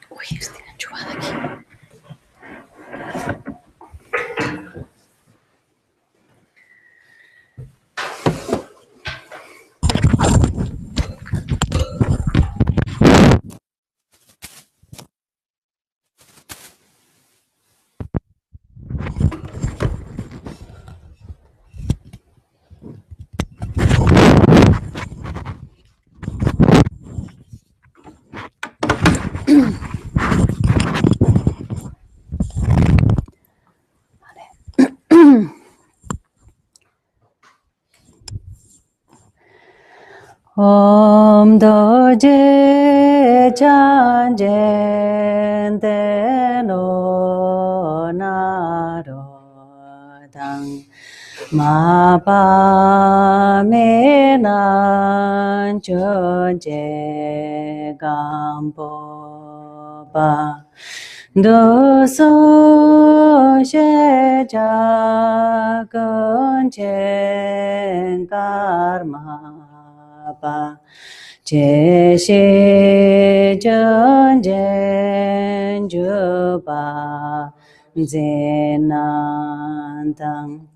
Uy, estoy enchufada aquí. Om Doje Chanjen Teno Naro Dang Ma Pa Me Nan Chonje Gampo Ba Do So She Ja Gun Chen Karma Ba che she jen jen ju ba zenan tang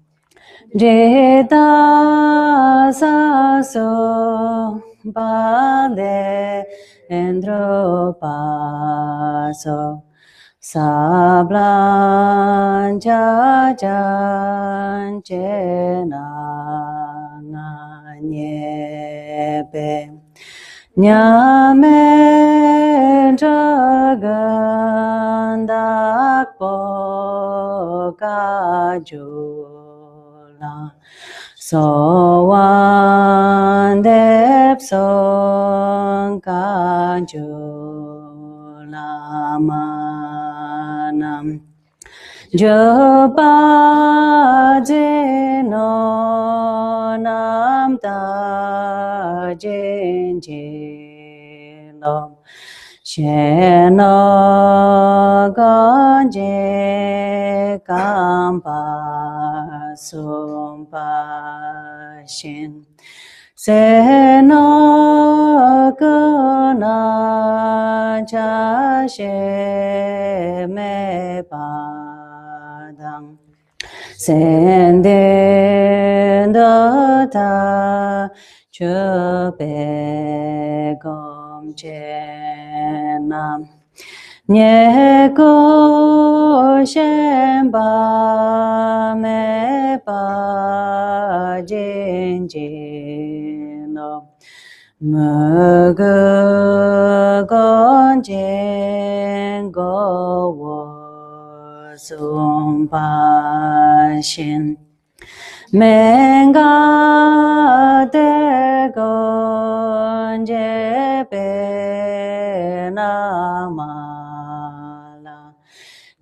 je da sa so ba le endro pa so sa blan cha chan che na nga nye pe Nyame Jagandak Pokajula Sowan Dep Song Kajula Manam Jopa Jeno Nam Ta Jen Jeno Sheno Ganje Kampa Sumpa Shin Seno Guna Cha She Me Pa Senden Dota Chupe Gom Chenam Nye Ko Shenpa Me Pa Jin Jino Mugu Gon Jin Go Wo Sumpa Shin Menga De Gon Je Pe Namala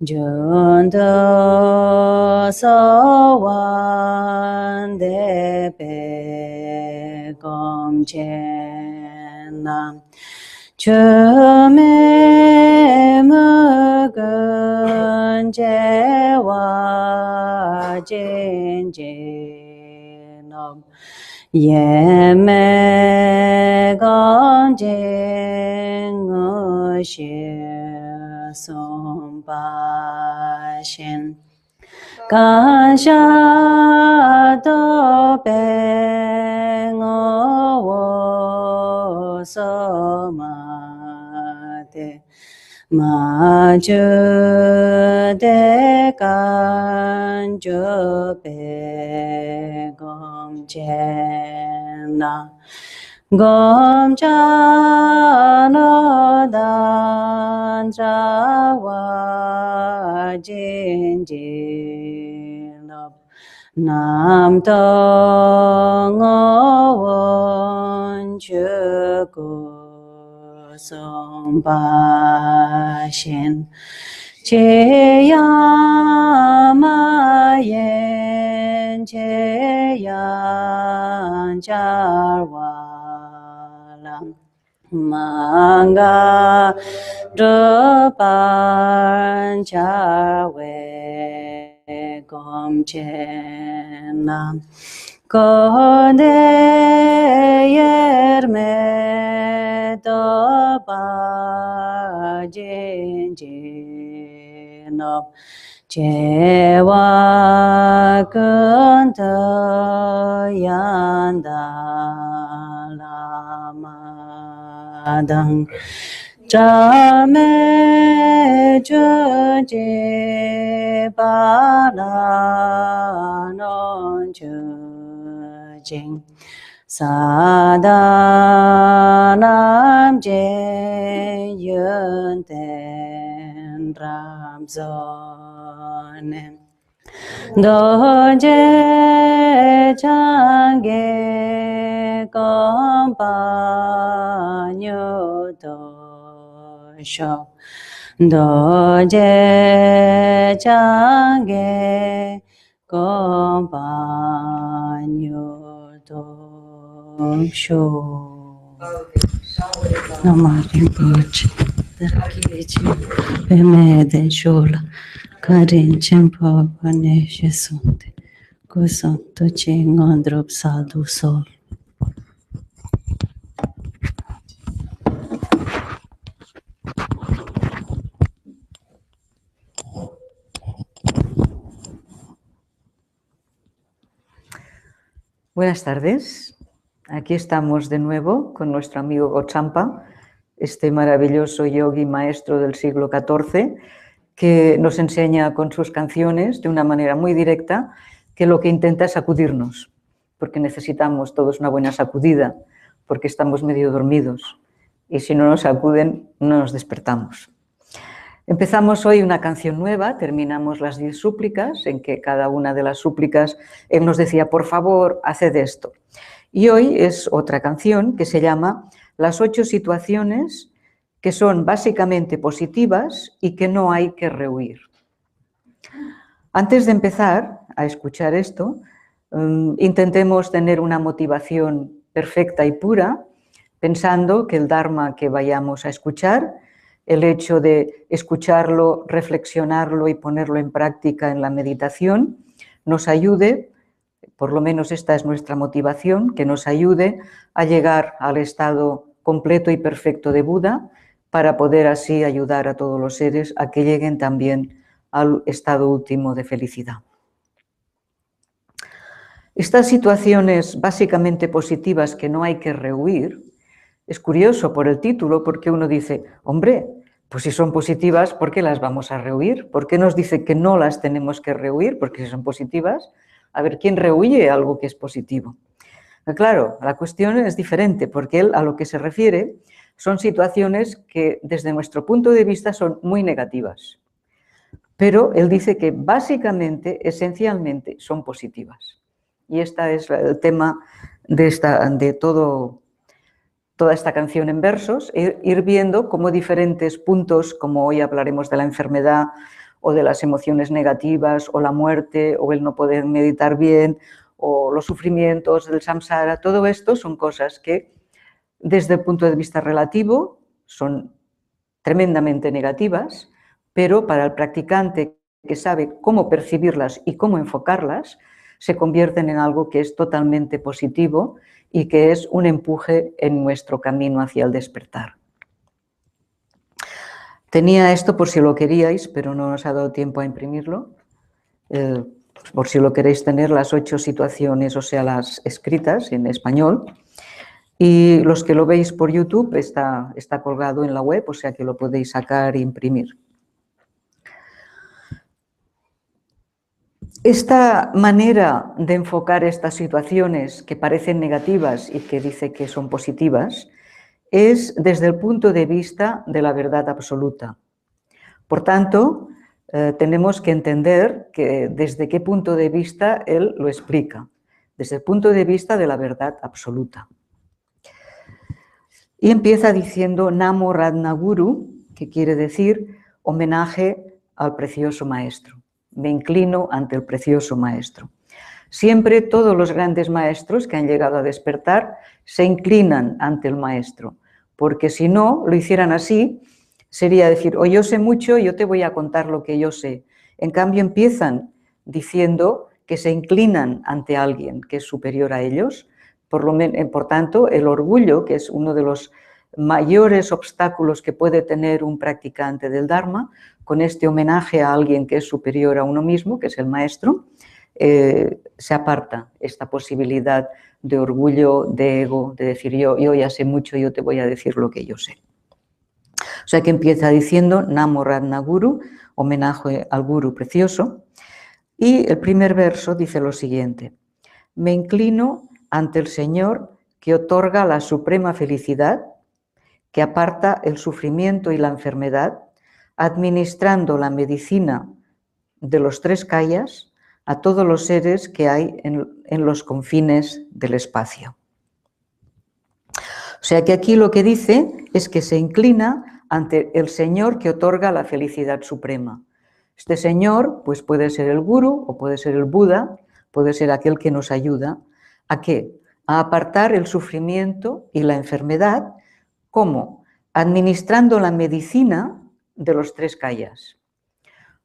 Junto So Wan De Pe Gom Chen Nam Chume Mugun Jewa Jin Jinom Yeme Gon Jin Ushir Sumpa Shin Kansha Do Beng O So Ma De Ma Ju De Kan Ju Be Gom Chen Na Gom Cha No Dan Cha Wa Jin Jin Lop Nam Tong O Won Chu Gu Song Ba Shin Che Ya Ma Yen Che Yan Jar Wa Lam Manga Drupan Chawe Gomchena Kode Yerme Topa Jinjino Chewa Kunta Yanda Lamadang Chame Chuje Bala Non Chujing Sadanam Je Yun Ten Ramzonem Doje Change Companyo Dosho Doje Change Companyo Dosho Namari Boch Darakichi Bemede Shola Karin Champa Paneshe Sunte Kusanto Ching Drop Sadhu Sol. Buenas tardes. Aquí estamos de nuevo con nuestro amigo Gochampa, este maravilloso yogi maestro del siglo XIV, que nos enseña con sus canciones de una manera muy directa que lo que intenta es sacudirnos, porque necesitamos todos una buena sacudida, porque estamos medio dormidos y si no nos sacuden no nos despertamos. Empezamos hoy una canción nueva, terminamos las 10 súplicas, en que cada una de las súplicas él nos decía, por favor, haced esto. Y hoy es otra canción que se llama Las 8 situaciones que son básicamente positivas y que no hay que rehuir. Antes de empezar a escuchar esto, intentemos tener una motivación perfecta y pura, pensando que el Dharma que vayamos a escuchar, el hecho de escucharlo, reflexionarlo y ponerlo en práctica en la meditación, nos ayude, por lo menos esta es nuestra motivación, que nos ayude a llegar al estado completo y perfecto de Buda, para poder así ayudar a todos los seres a que lleguen también al estado último de felicidad. Estas situaciones básicamente positivas que no hay que rehuir, es curioso por el título, porque uno dice, hombre, pues si son positivas, ¿por qué las vamos a rehuir? ¿Por qué nos dice que no las tenemos que rehuir? Porque si son positivas, a ver, ¿quién rehuye algo que es positivo? Claro, la cuestión es diferente, porque él a lo que se refiere son situaciones que desde nuestro punto de vista son muy negativas. Pero él dice que básicamente, esencialmente, son positivas. Y este es el tema de toda esta canción en versos, ir viendo cómo diferentes puntos, como hoy hablaremos de la enfermedad o de las emociones negativas o la muerte o el no poder meditar bien o los sufrimientos del samsara, todo esto son cosas que desde el punto de vista relativo son tremendamente negativas, pero para el practicante que sabe cómo percibirlas y cómo enfocarlas, se convierten en algo que es totalmente positivo y que es un empuje en nuestro camino hacia el despertar. Tenía esto por si lo queríais, pero no nos ha dado tiempo a imprimirlo. Por si lo queréis tener, las 8 situaciones, o sea, las escritas en español. Y los que lo veis por YouTube está colgado en la web, o sea que lo podéis sacar e imprimir. Esta manera de enfocar estas situaciones que parecen negativas y que dice que son positivas es desde el punto de vista de la verdad absoluta. Por tanto, tenemos que entender que desde qué punto de vista él lo explica, desde el punto de vista de la verdad absoluta. Y empieza diciendo Namo Radha Guru, que quiere decir homenaje al precioso maestro. Me inclino ante el precioso maestro. Siempre todos los grandes maestros que han llegado a despertar se inclinan ante el maestro, porque si no lo hicieran así, sería decir, o yo sé mucho, yo te voy a contar lo que yo sé. En cambio, empiezan diciendo que se inclinan ante alguien que es superior a ellos. Por tanto, el orgullo, que es uno de los mayores obstáculos que puede tener un practicante del Dharma, con este homenaje a alguien que es superior a uno mismo, que es el maestro, se aparta esta posibilidad de orgullo, de ego, de decir yo ya sé mucho, yo te voy a decir lo que yo sé. O sea que empieza diciendo Namo Ratna Guru, homenaje al Guru precioso, y el primer verso dice lo siguiente: me inclino ante el Señor que otorga la suprema felicidad, que aparta el sufrimiento y la enfermedad, administrando la medicina de los tres kayas a todos los seres que hay en los confines del espacio. O sea que aquí lo que dice es que se inclina ante el Señor que otorga la felicidad suprema. Este Señor pues puede ser el Guru o puede ser el Buda, puede ser aquel que nos ayuda. ¿A qué? A apartar el sufrimiento y la enfermedad. ¿Cómo? Administrando la medicina de los tres kayas.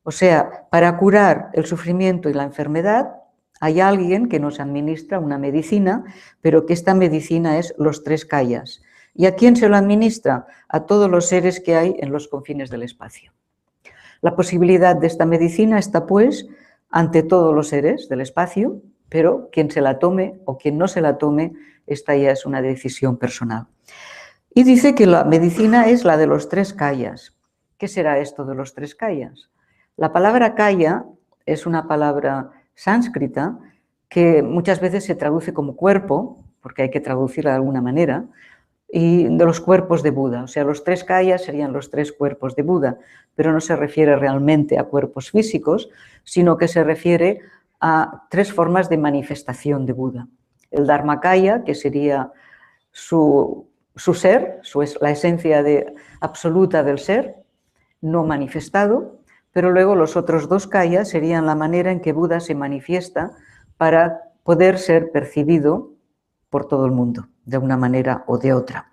O sea, para curar el sufrimiento y la enfermedad hay alguien que nos administra una medicina, pero que esta medicina es los tres kayas. ¿Y a quién se lo administra? A todos los seres que hay en los confines del espacio. La posibilidad de esta medicina está, pues, ante todos los seres del espacio, pero quien se la tome o quien no se la tome, esta ya es una decisión personal. Y dice que la medicina es la de los tres kayas. ¿Qué será esto de los tres kayas? La palabra kaya es una palabra sánscrita que muchas veces se traduce como cuerpo, porque hay que traducirla de alguna manera, y de los cuerpos de Buda. O sea, los tres kayas serían los tres cuerpos de Buda, pero no se refiere realmente a cuerpos físicos, sino que se refiere a tres formas de manifestación de Buda. El Dharmakaya, que sería su ser, la esencia absoluta del ser, no manifestado, pero luego los otros dos kayas serían la manera en que Buda se manifiesta para poder ser percibido por todo el mundo, de una manera o de otra.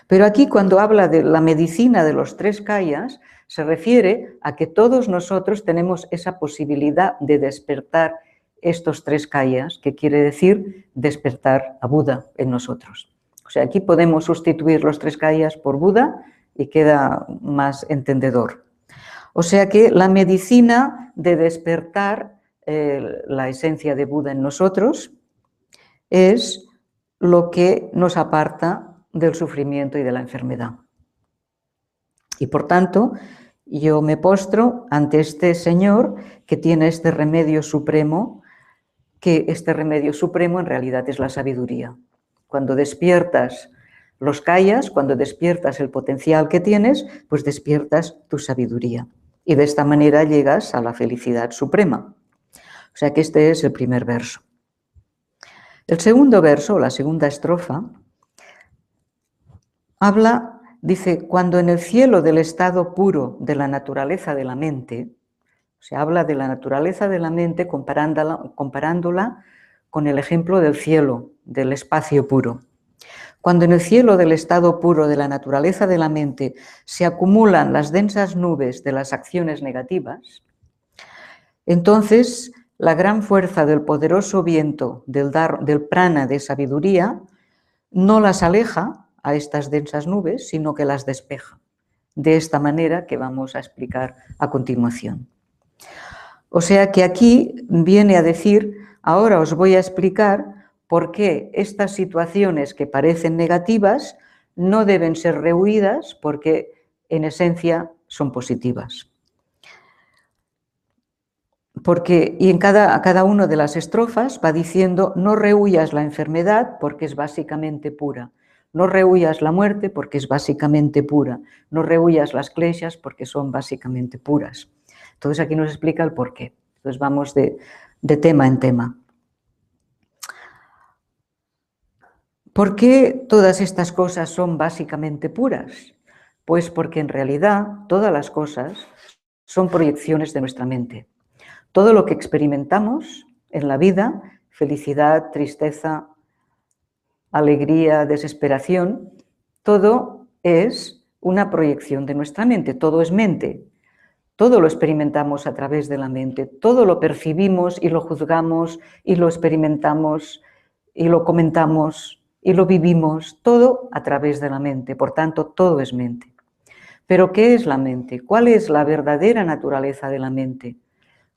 Pero aquí, cuando habla de la medicina de los tres kayas, se refiere a que todos nosotros tenemos esa posibilidad de despertar estos tres kayas, que quiere decir despertar a Buda en nosotros. O sea, aquí podemos sustituir los tres kayas por Buda y queda más entendedor. O sea que la medicina de despertar la esencia de Buda en nosotros es lo que nos aparta del sufrimiento y de la enfermedad. Y por tanto, yo me postro ante este Señor que tiene este remedio supremo, que este remedio supremo en realidad es la sabiduría. Cuando despiertas los kayas, cuando despiertas el potencial que tienes, pues despiertas tu sabiduría. Y de esta manera llegas a la felicidad suprema. O sea que este es el primer verso. El segundo verso, la segunda estrofa, dice, cuando en el cielo del estado puro de la naturaleza de la mente, se habla de la naturaleza de la mente comparándola con el ejemplo del cielo, del espacio puro. Cuando en el cielo del estado puro de la naturaleza de la mente se acumulan las densas nubes de las acciones negativas, entonces la gran fuerza del poderoso viento del prana de sabiduría no las aleja a estas densas nubes, sino que las despeja, de esta manera que vamos a explicar a continuación. O sea que aquí viene a decir, ahora os voy a explicar por qué estas situaciones que parecen negativas no deben ser rehuidas porque en esencia son positivas. Y en cada una de las estrofas va diciendo, no rehuyas la enfermedad porque es básicamente pura, no rehuyas la muerte porque es básicamente pura, no rehuyas las kleshas porque son básicamente puras. Entonces aquí nos explica el porqué. Entonces vamos de tema en tema. ¿Por qué todas estas cosas son básicamente puras? Pues porque en realidad todas las cosas son proyecciones de nuestra mente. Todo lo que experimentamos en la vida, felicidad, tristeza, alegría, desesperación, todo es una proyección de nuestra mente, todo es mente. Todo lo experimentamos a través de la mente, todo lo percibimos y lo juzgamos y lo experimentamos y lo comentamos y lo vivimos, todo a través de la mente, por tanto todo es mente. Pero ¿qué es la mente? ¿Cuál es la verdadera naturaleza de la mente?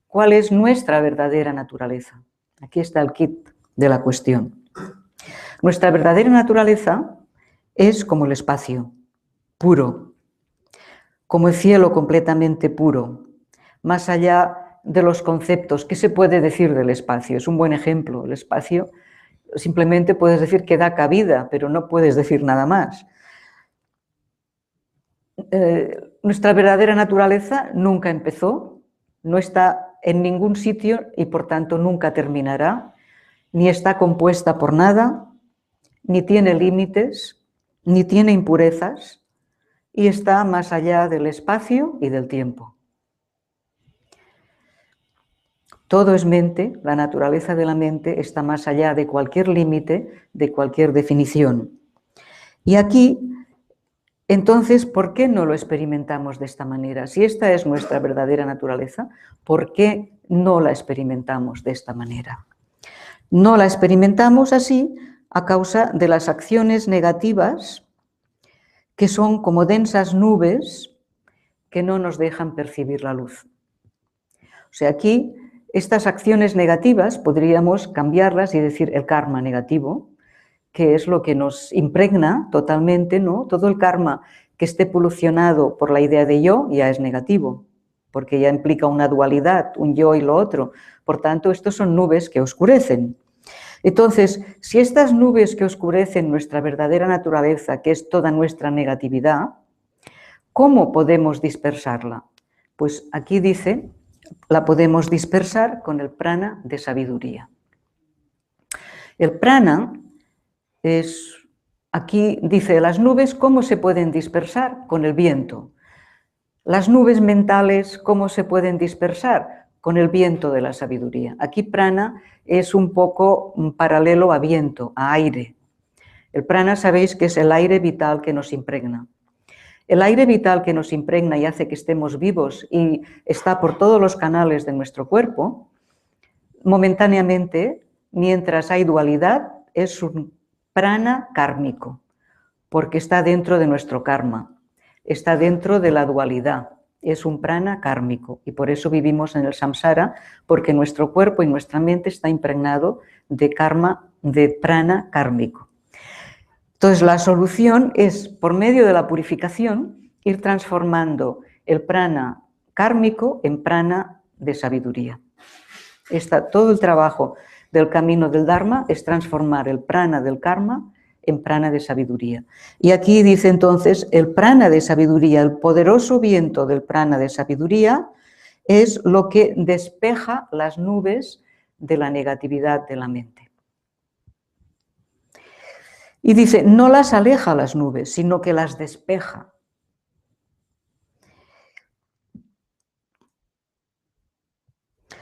¿Cuál es nuestra verdadera naturaleza? Aquí está el kit de la cuestión. Nuestra verdadera naturaleza es como el espacio, puro, como el cielo completamente puro, más allá de los conceptos. ¿Qué se puede decir del espacio? Es un buen ejemplo. El espacio simplemente puedes decir que da cabida, pero no puedes decir nada más. Nuestra verdadera naturaleza nunca empezó, no está en ningún sitio y por tanto nunca terminará, ni está compuesta por nada, ni tiene límites, ni tiene impurezas, y está más allá del espacio y del tiempo. Todo es mente, la naturaleza de la mente está más allá de cualquier límite, de cualquier definición. Y aquí, entonces, ¿por qué no lo experimentamos de esta manera? Si esta es nuestra verdadera naturaleza, ¿por qué no la experimentamos de esta manera? No la experimentamos así a causa de las acciones negativas que son como densas nubes que no nos dejan percibir la luz. O sea, aquí estas acciones negativas podríamos cambiarlas y decir el karma negativo, que es lo que nos impregna totalmente, ¿no? Todo el karma que esté polucionado por la idea de yo ya es negativo, porque ya implica una dualidad, un yo y lo otro. Por tanto, estos son nubes que oscurecen. Entonces, si estas nubes que oscurecen nuestra verdadera naturaleza, que es toda nuestra negatividad, ¿cómo podemos dispersarla? Pues aquí dice, la podemos dispersar con el prana de sabiduría. El prana es, aquí dice, las nubes, ¿cómo se pueden dispersar? Con el viento. Las nubes mentales, ¿cómo se pueden dispersar? Con el viento de la sabiduría. Aquí prana es un poco paralelo a viento, a aire. El prana sabéis que es el aire vital que nos impregna. El aire vital que nos impregna y hace que estemos vivos y está por todos los canales de nuestro cuerpo, momentáneamente, mientras hay dualidad, es un prana kármico, porque está dentro de nuestro karma, está dentro de la dualidad, es un prana kármico y por eso vivimos en el samsara, porque nuestro cuerpo y nuestra mente está impregnado de karma, de prana kármico. Entonces la solución es, por medio de la purificación, ir transformando el prana kármico en prana de sabiduría. Todo el trabajo del camino del Dharma es transformar el prana del karma en prana de sabiduría. Y aquí dice entonces, el prana de sabiduría, el poderoso viento del prana de sabiduría, es lo que despeja las nubes de la negatividad de la mente. Y dice, no las aleja las nubes, sino que las despeja.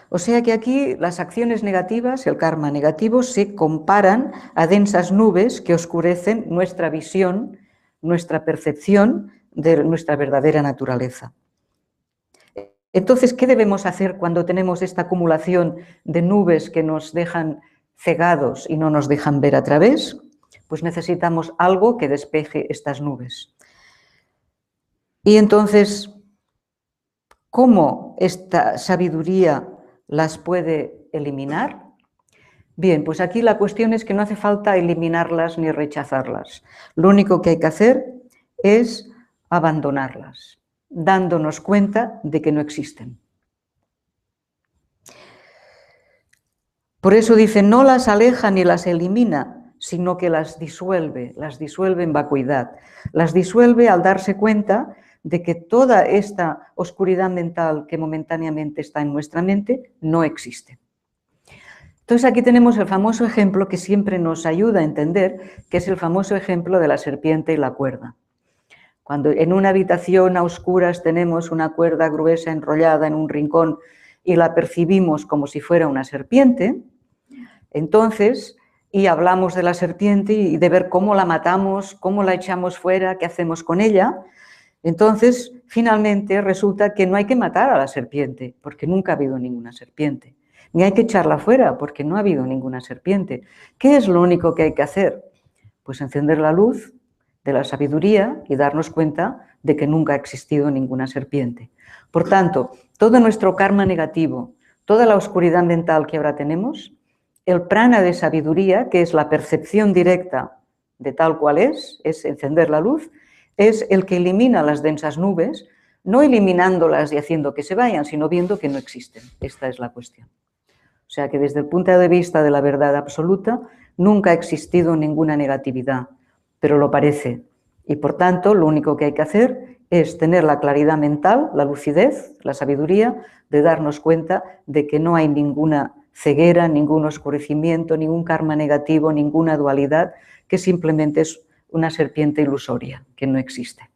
O sea que aquí las acciones negativas, el karma negativo, se comparan a densas nubes que oscurecen nuestra visión, nuestra percepción de nuestra verdadera naturaleza. Entonces, ¿qué debemos hacer cuando tenemos esta acumulación de nubes que nos dejan cegados y no nos dejan ver a través? Pues necesitamos algo que despeje estas nubes. Y entonces, ¿cómo esta sabiduría las puede eliminar? Bien, pues aquí la cuestión es que no hace falta eliminarlas ni rechazarlas. Lo único que hay que hacer es abandonarlas, dándonos cuenta de que no existen. Por eso dice, no las aleja ni las elimina, sino que las disuelve en vacuidad. Las disuelve al darse cuenta de que toda esta oscuridad mental que momentáneamente está en nuestra mente no existe. Entonces aquí tenemos el famoso ejemplo que siempre nos ayuda a entender, que es el famoso ejemplo de la serpiente y la cuerda. Cuando en una habitación a oscuras tenemos una cuerda gruesa enrollada en un rincón y la percibimos como si fuera una serpiente, entonces y hablamos de la serpiente y de ver cómo la matamos, cómo la echamos fuera, qué hacemos con ella. Entonces, finalmente resulta que no hay que matar a la serpiente, porque nunca ha habido ninguna serpiente. Ni hay que echarla fuera, porque no ha habido ninguna serpiente. ¿Qué es lo único que hay que hacer? Pues encender la luz de la sabiduría y darnos cuenta de que nunca ha existido ninguna serpiente. Por tanto, todo nuestro karma negativo, toda la oscuridad mental que ahora tenemos, el prana de sabiduría, que es la percepción directa de tal cual es encender la luz, es el que elimina las densas nubes, no eliminándolas y haciendo que se vayan, sino viendo que no existen. Esta es la cuestión. O sea que desde el punto de vista de la verdad absoluta, nunca ha existido ninguna negatividad, pero lo parece. Y por tanto, lo único que hay que hacer es tener la claridad mental, la lucidez, la sabiduría, de darnos cuenta de que no hay ninguna ceguera, ningún oscurecimiento, ningún karma negativo, ninguna dualidad, que simplemente es una serpiente ilusoria, que no existe.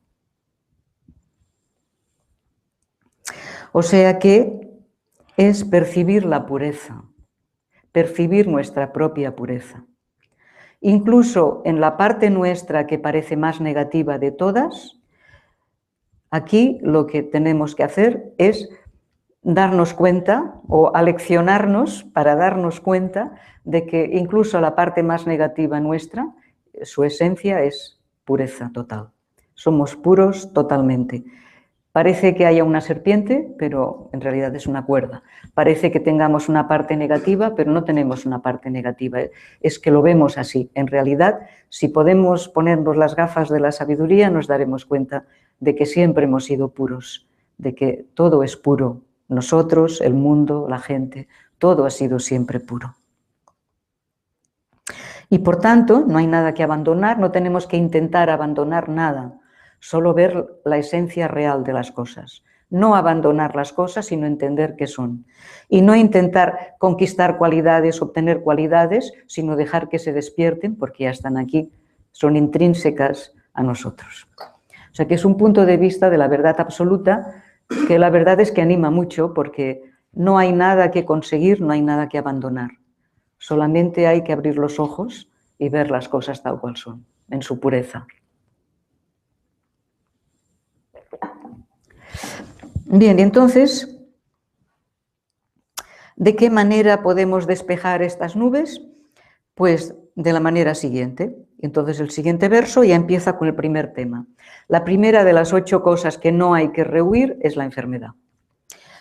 O sea que es percibir la pureza, percibir nuestra propia pureza. Incluso en la parte nuestra que parece más negativa de todas, aquí lo que tenemos que hacer es darnos cuenta o aleccionarnos para darnos cuenta de que incluso la parte más negativa nuestra, su esencia es pureza total. Somos puros totalmente. Parece que haya una serpiente, pero en realidad es una cuerda. Parece que tengamos una parte negativa, pero no tenemos una parte negativa. Es que lo vemos así. En realidad, si podemos ponernos las gafas de la sabiduría, nos daremos cuenta de que siempre hemos sido puros, de que todo es puro. Nosotros, el mundo, la gente, todo ha sido siempre puro. Y por tanto, no hay nada que abandonar, no tenemos que intentar abandonar nada. Solo ver la esencia real de las cosas. No abandonar las cosas, sino entender qué son. Y no intentar conquistar cualidades, obtener cualidades, sino dejar que se despierten, porque ya están aquí, son intrínsecas a nosotros. O sea que es un punto de vista de la verdad absoluta, que la verdad es que anima mucho, porque no hay nada que conseguir, no hay nada que abandonar. Solamente hay que abrir los ojos y ver las cosas tal cual son, en su pureza. Bien, y entonces, ¿de qué manera podemos despejar estas nubes? Pues de la manera siguiente. Entonces el siguiente verso ya empieza con el primer tema. La primera de las 8 cosas que no hay que rehuir es la enfermedad.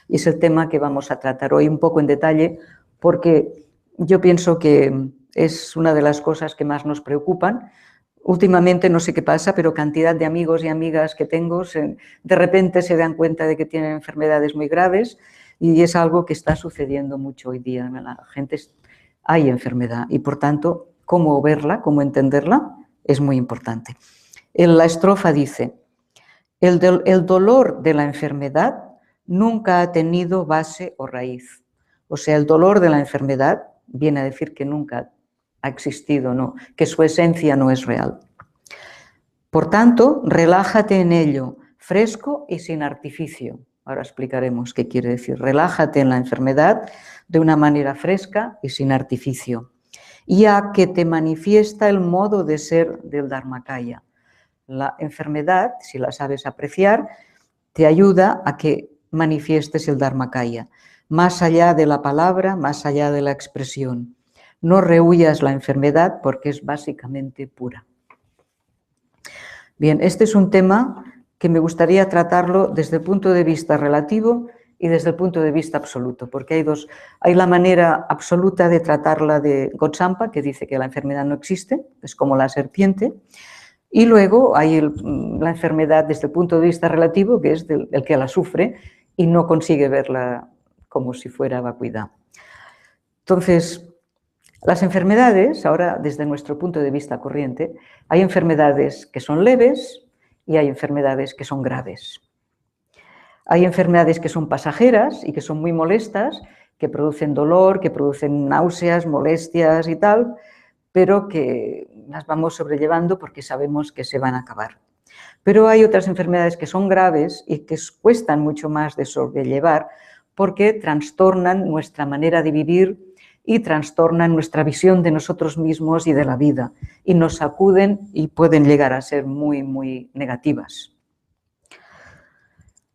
Y es el tema que vamos a tratar hoy un poco en detalle, porque yo pienso que es una de las cosas que más nos preocupan. Últimamente, no sé qué pasa, pero cantidad de amigos y amigas que tengo, de repente se dan cuenta de que tienen enfermedades muy graves y es algo que está sucediendo mucho hoy día. La gente, hay enfermedad y, por tanto, cómo verla, cómo entenderla, es muy importante. En la estrofa dice, el dolor de la enfermedad nunca ha tenido base o raíz. O sea, el dolor de la enfermedad viene a decir que nunca ha existido, no, que su esencia no es real. Por tanto, relájate en ello, fresco y sin artificio. Ahora explicaremos qué quiere decir. Relájate en la enfermedad de una manera fresca y sin artificio, ya que te manifiesta el modo de ser del Dharmakaya. La enfermedad, si la sabes apreciar, te ayuda a que manifiestes el Dharmakaya, más allá de la palabra, más allá de la expresión. No rehuyas la enfermedad porque es básicamente pura. Bien, este es un tema que me gustaría tratarlo desde el punto de vista relativo y desde el punto de vista absoluto, porque hay la manera absoluta de tratarla de Gotsampa, que dice que la enfermedad no existe, es como la serpiente, y luego hay la enfermedad desde el punto de vista relativo, que es el que la sufre y no consigue verla como si fuera vacuidad. Entonces, las enfermedades, ahora desde nuestro punto de vista corriente, hay enfermedades que son leves y hay enfermedades que son graves. Hay enfermedades que son pasajeras y que son muy molestas, que producen dolor, que producen náuseas, molestias y tal, pero que las vamos sobrellevando porque sabemos que se van a acabar. Pero hay otras enfermedades que son graves y que cuestan mucho más de sobrellevar porque trastornan nuestra manera de vivir y trastornan nuestra visión de nosotros mismos y de la vida, y nos sacuden y pueden llegar a ser muy, muy negativas.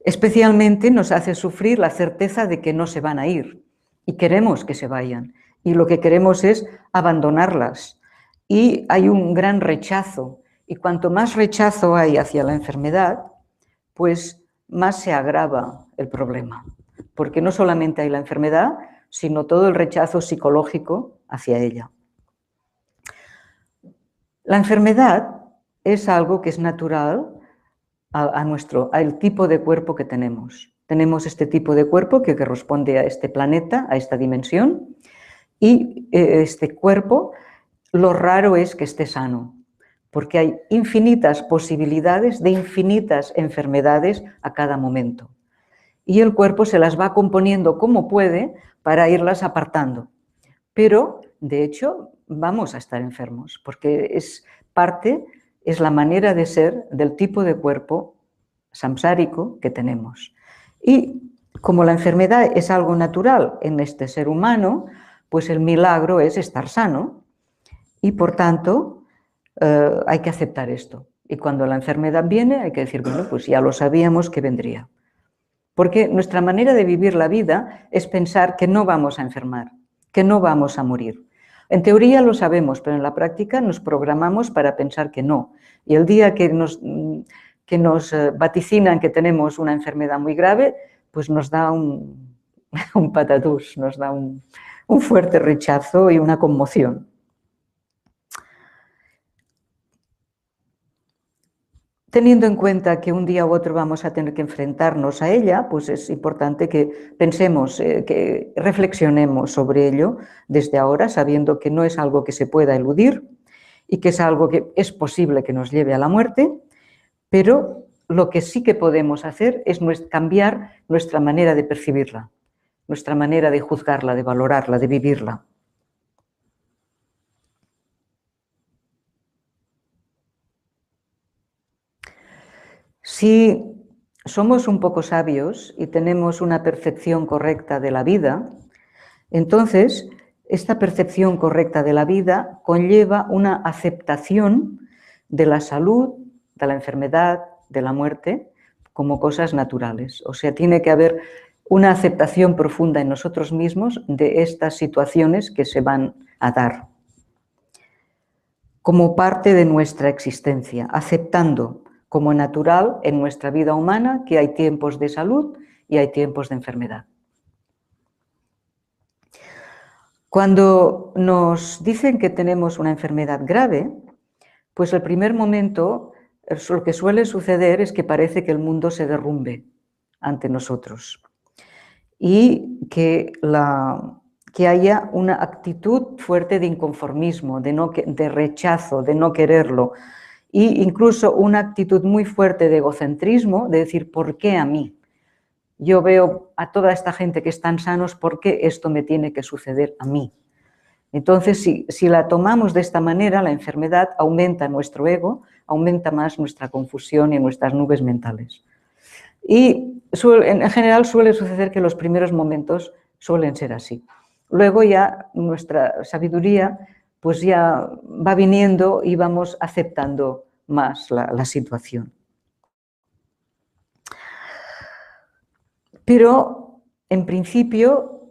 Especialmente nos hace sufrir la certeza de que no se van a ir, y queremos que se vayan, y lo que queremos es abandonarlas, y hay un gran rechazo, y cuanto más rechazo hay hacia la enfermedad, pues más se agrava el problema, porque no solamente hay la enfermedad, sino todo el rechazo psicológico hacia ella. La enfermedad es algo que es natural al tipo de cuerpo que tenemos. Tenemos este tipo de cuerpo que corresponde a este planeta, a esta dimensión, y este cuerpo, lo raro es que esté sano, porque hay infinitas posibilidades de infinitas enfermedades a cada momento. Y el cuerpo se las va componiendo como puede para irlas apartando. Pero, de hecho, vamos a estar enfermos, porque es la manera de ser del tipo de cuerpo samsárico que tenemos. Y como la enfermedad es algo natural en este ser humano, pues el milagro es estar sano y, por tanto, hay que aceptar esto. Y cuando la enfermedad viene, hay que decir, bueno, pues ya lo sabíamos que vendría. Porque nuestra manera de vivir la vida es pensar que no vamos a enfermar, que no vamos a morir. En teoría lo sabemos, pero en la práctica nos programamos para pensar que no. Y el día que nos vaticinan que tenemos una enfermedad muy grave, pues nos da un patatús, nos da un fuerte rechazo y una conmoción. Teniendo en cuenta que un día u otro vamos a tener que enfrentarnos a ella, pues es importante que pensemos, que reflexionemos sobre ello desde ahora, sabiendo que no es algo que se pueda eludir y que es algo que es posible que nos lleve a la muerte, pero lo que sí que podemos hacer es cambiar nuestra manera de percibirla, nuestra manera de juzgarla, de valorarla, de vivirla. Si somos un poco sabios y tenemos una percepción correcta de la vida, entonces esta percepción correcta de la vida conlleva una aceptación de la salud, de la enfermedad, de la muerte, como cosas naturales. O sea, tiene que haber una aceptación profunda en nosotros mismos de estas situaciones que se van a dar, como parte de nuestra existencia, aceptando como natural en nuestra vida humana que hay tiempos de salud y hay tiempos de enfermedad. Cuando nos dicen que tenemos una enfermedad grave, pues el primer momento lo que suele suceder es que parece que el mundo se derrumbe ante nosotros y que haya una actitud fuerte de inconformismo, de rechazo, de no quererlo, e incluso una actitud muy fuerte de egocentrismo, de decir, ¿por qué a mí? Yo veo a toda esta gente que están sanos, ¿por qué esto me tiene que suceder a mí? Entonces, si la tomamos de esta manera, la enfermedad aumenta nuestro ego, aumenta más nuestra confusión y nuestras nubes mentales. Y en general suele suceder que los primeros momentos suelen ser así. Luego ya nuestra sabiduría pues ya va viniendo y vamos aceptando más la situación. Pero, en principio,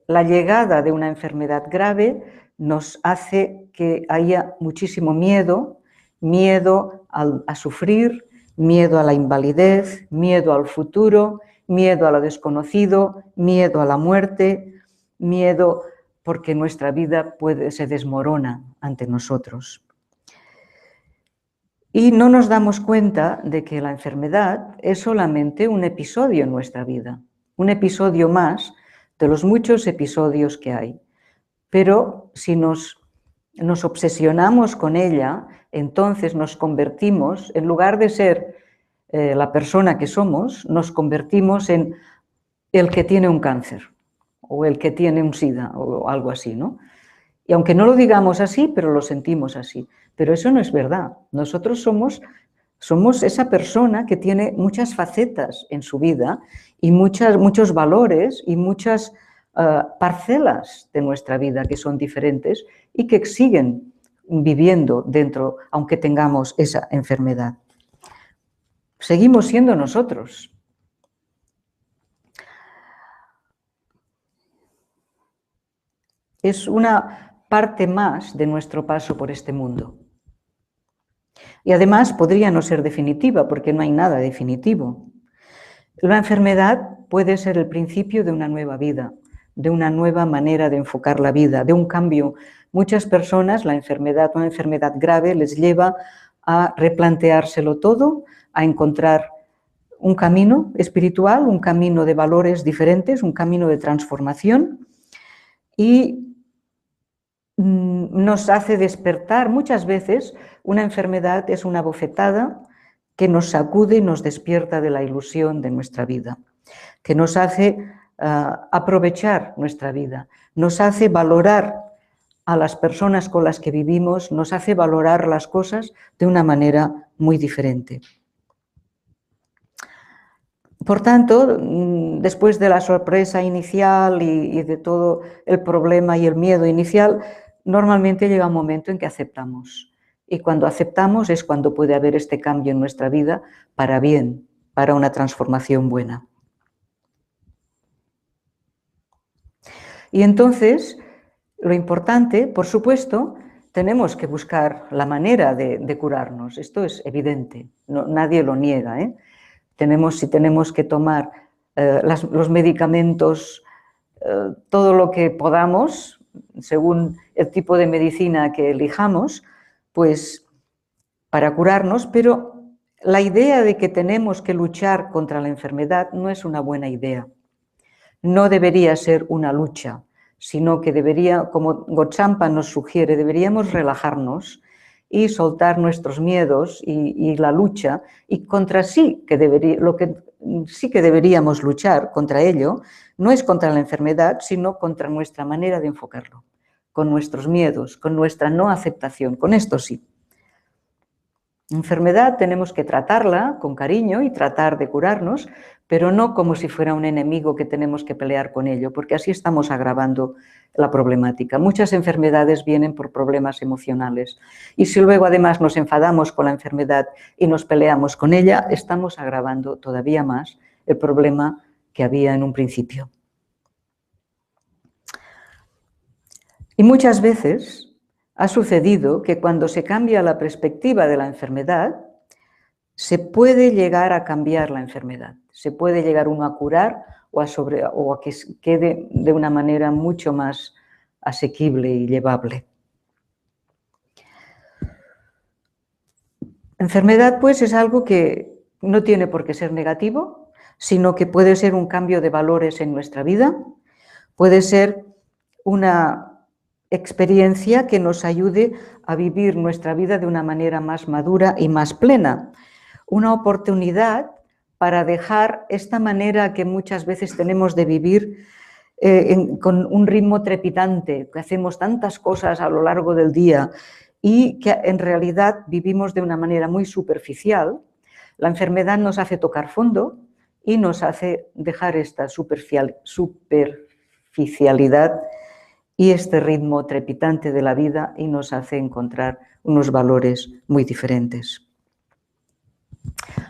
la llegada de una enfermedad grave nos hace que haya muchísimo miedo a sufrir, miedo a la invalidez, miedo al futuro, miedo a lo desconocido, miedo a la muerte, miedo porque nuestra vida se desmorona ante nosotros. Y no nos damos cuenta de que la enfermedad es solamente un episodio en nuestra vida, un episodio más de los muchos episodios que hay. Pero si nos obsesionamos con ella, entonces nos convertimos, en lugar de ser la persona que somos, nos convertimos en el que tiene un cáncer o el que tiene un SIDA o algo así, ¿no? Y aunque no lo digamos así, pero lo sentimos así. Pero eso no es verdad. Nosotros somos esa persona que tiene muchas facetas en su vida y muchos valores y muchas parcelas de nuestra vida que son diferentes y que siguen viviendo dentro, aunque tengamos esa enfermedad. Seguimos siendo nosotros. Es una parte más de nuestro paso por este mundo. Y además podría no ser definitiva, porque no hay nada definitivo. La enfermedad puede ser el principio de una nueva vida, de una nueva manera de enfocar la vida, de un cambio. Muchas personas, una enfermedad grave, les lleva a replanteárselo todo, a encontrar un camino espiritual, un camino de valores diferentes, un camino de transformación, y nos hace despertar. Muchas veces una enfermedad es una bofetada que nos sacude y nos despierta de la ilusión de nuestra vida, que nos hace aprovechar nuestra vida, nos hace valorar a las personas con las que vivimos, nos hace valorar las cosas de una manera muy diferente. Por tanto, después de la sorpresa inicial y de todo el problema y el miedo inicial, normalmente llega un momento en que aceptamos. Y cuando aceptamos es cuando puede haber este cambio en nuestra vida para bien, para una transformación buena. Y entonces, lo importante, por supuesto, tenemos que buscar la manera de curarnos. Esto es evidente, nadie lo niega, ¿eh? Si tenemos que tomar los medicamentos, todo lo que podamos, según el tipo de medicina que elijamos, pues para curarnos, pero la idea de que tenemos que luchar contra la enfermedad no es una buena idea. No debería ser una lucha, sino que debería, como Gotchampa nos sugiere, deberíamos relajarnos y soltar nuestros miedos y la lucha, y contra lo que sí que deberíamos luchar contra ello, no es contra la enfermedad, sino contra nuestra manera de enfocarlo, con nuestros miedos, con nuestra no aceptación, con esto sí. Enfermedad tenemos que tratarla con cariño y tratar de curarnos, pero no como si fuera un enemigo que tenemos que pelear con ello, porque así estamos agravando la problemática. Muchas enfermedades vienen por problemas emocionales y si luego además nos enfadamos con la enfermedad y nos peleamos con ella, estamos agravando todavía más el problema que había en un principio. Y muchas veces ha sucedido que cuando se cambia la perspectiva de la enfermedad, se puede llegar a cambiar la enfermedad, se puede llegar uno a curar o a que quede de una manera mucho más asequible y llevable. Enfermedad, pues, es algo que no tiene por qué ser negativo, sino que puede ser un cambio de valores en nuestra vida, puede ser una experiencia que nos ayude a vivir nuestra vida de una manera más madura y más plena. Una oportunidad para dejar esta manera que muchas veces tenemos de vivir con un ritmo trepidante, que hacemos tantas cosas a lo largo del día y que en realidad vivimos de una manera muy superficial. La enfermedad nos hace tocar fondo y nos hace dejar esta superficialidad y este ritmo trepidante de la vida y nos hace encontrar unos valores muy diferentes.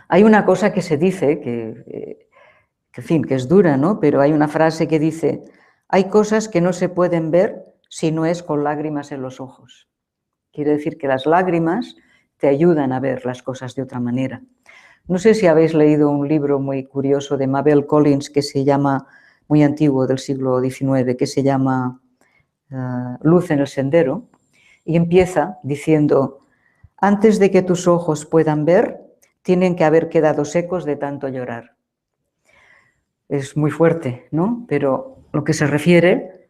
Hay una cosa que se dice, que es dura, ¿no? Pero hay una frase que dice: hay cosas que no se pueden ver si no es con lágrimas en los ojos. Quiere decir que las lágrimas te ayudan a ver las cosas de otra manera. No sé si habéis leído un libro muy curioso de Mabel Collins que se llama, muy antiguo, del siglo XIX, que se llama Luz en el sendero, y empieza diciendo: antes de que tus ojos puedan ver, tienen que haber quedado secos de tanto llorar. Es muy fuerte, ¿no? Pero lo que se refiere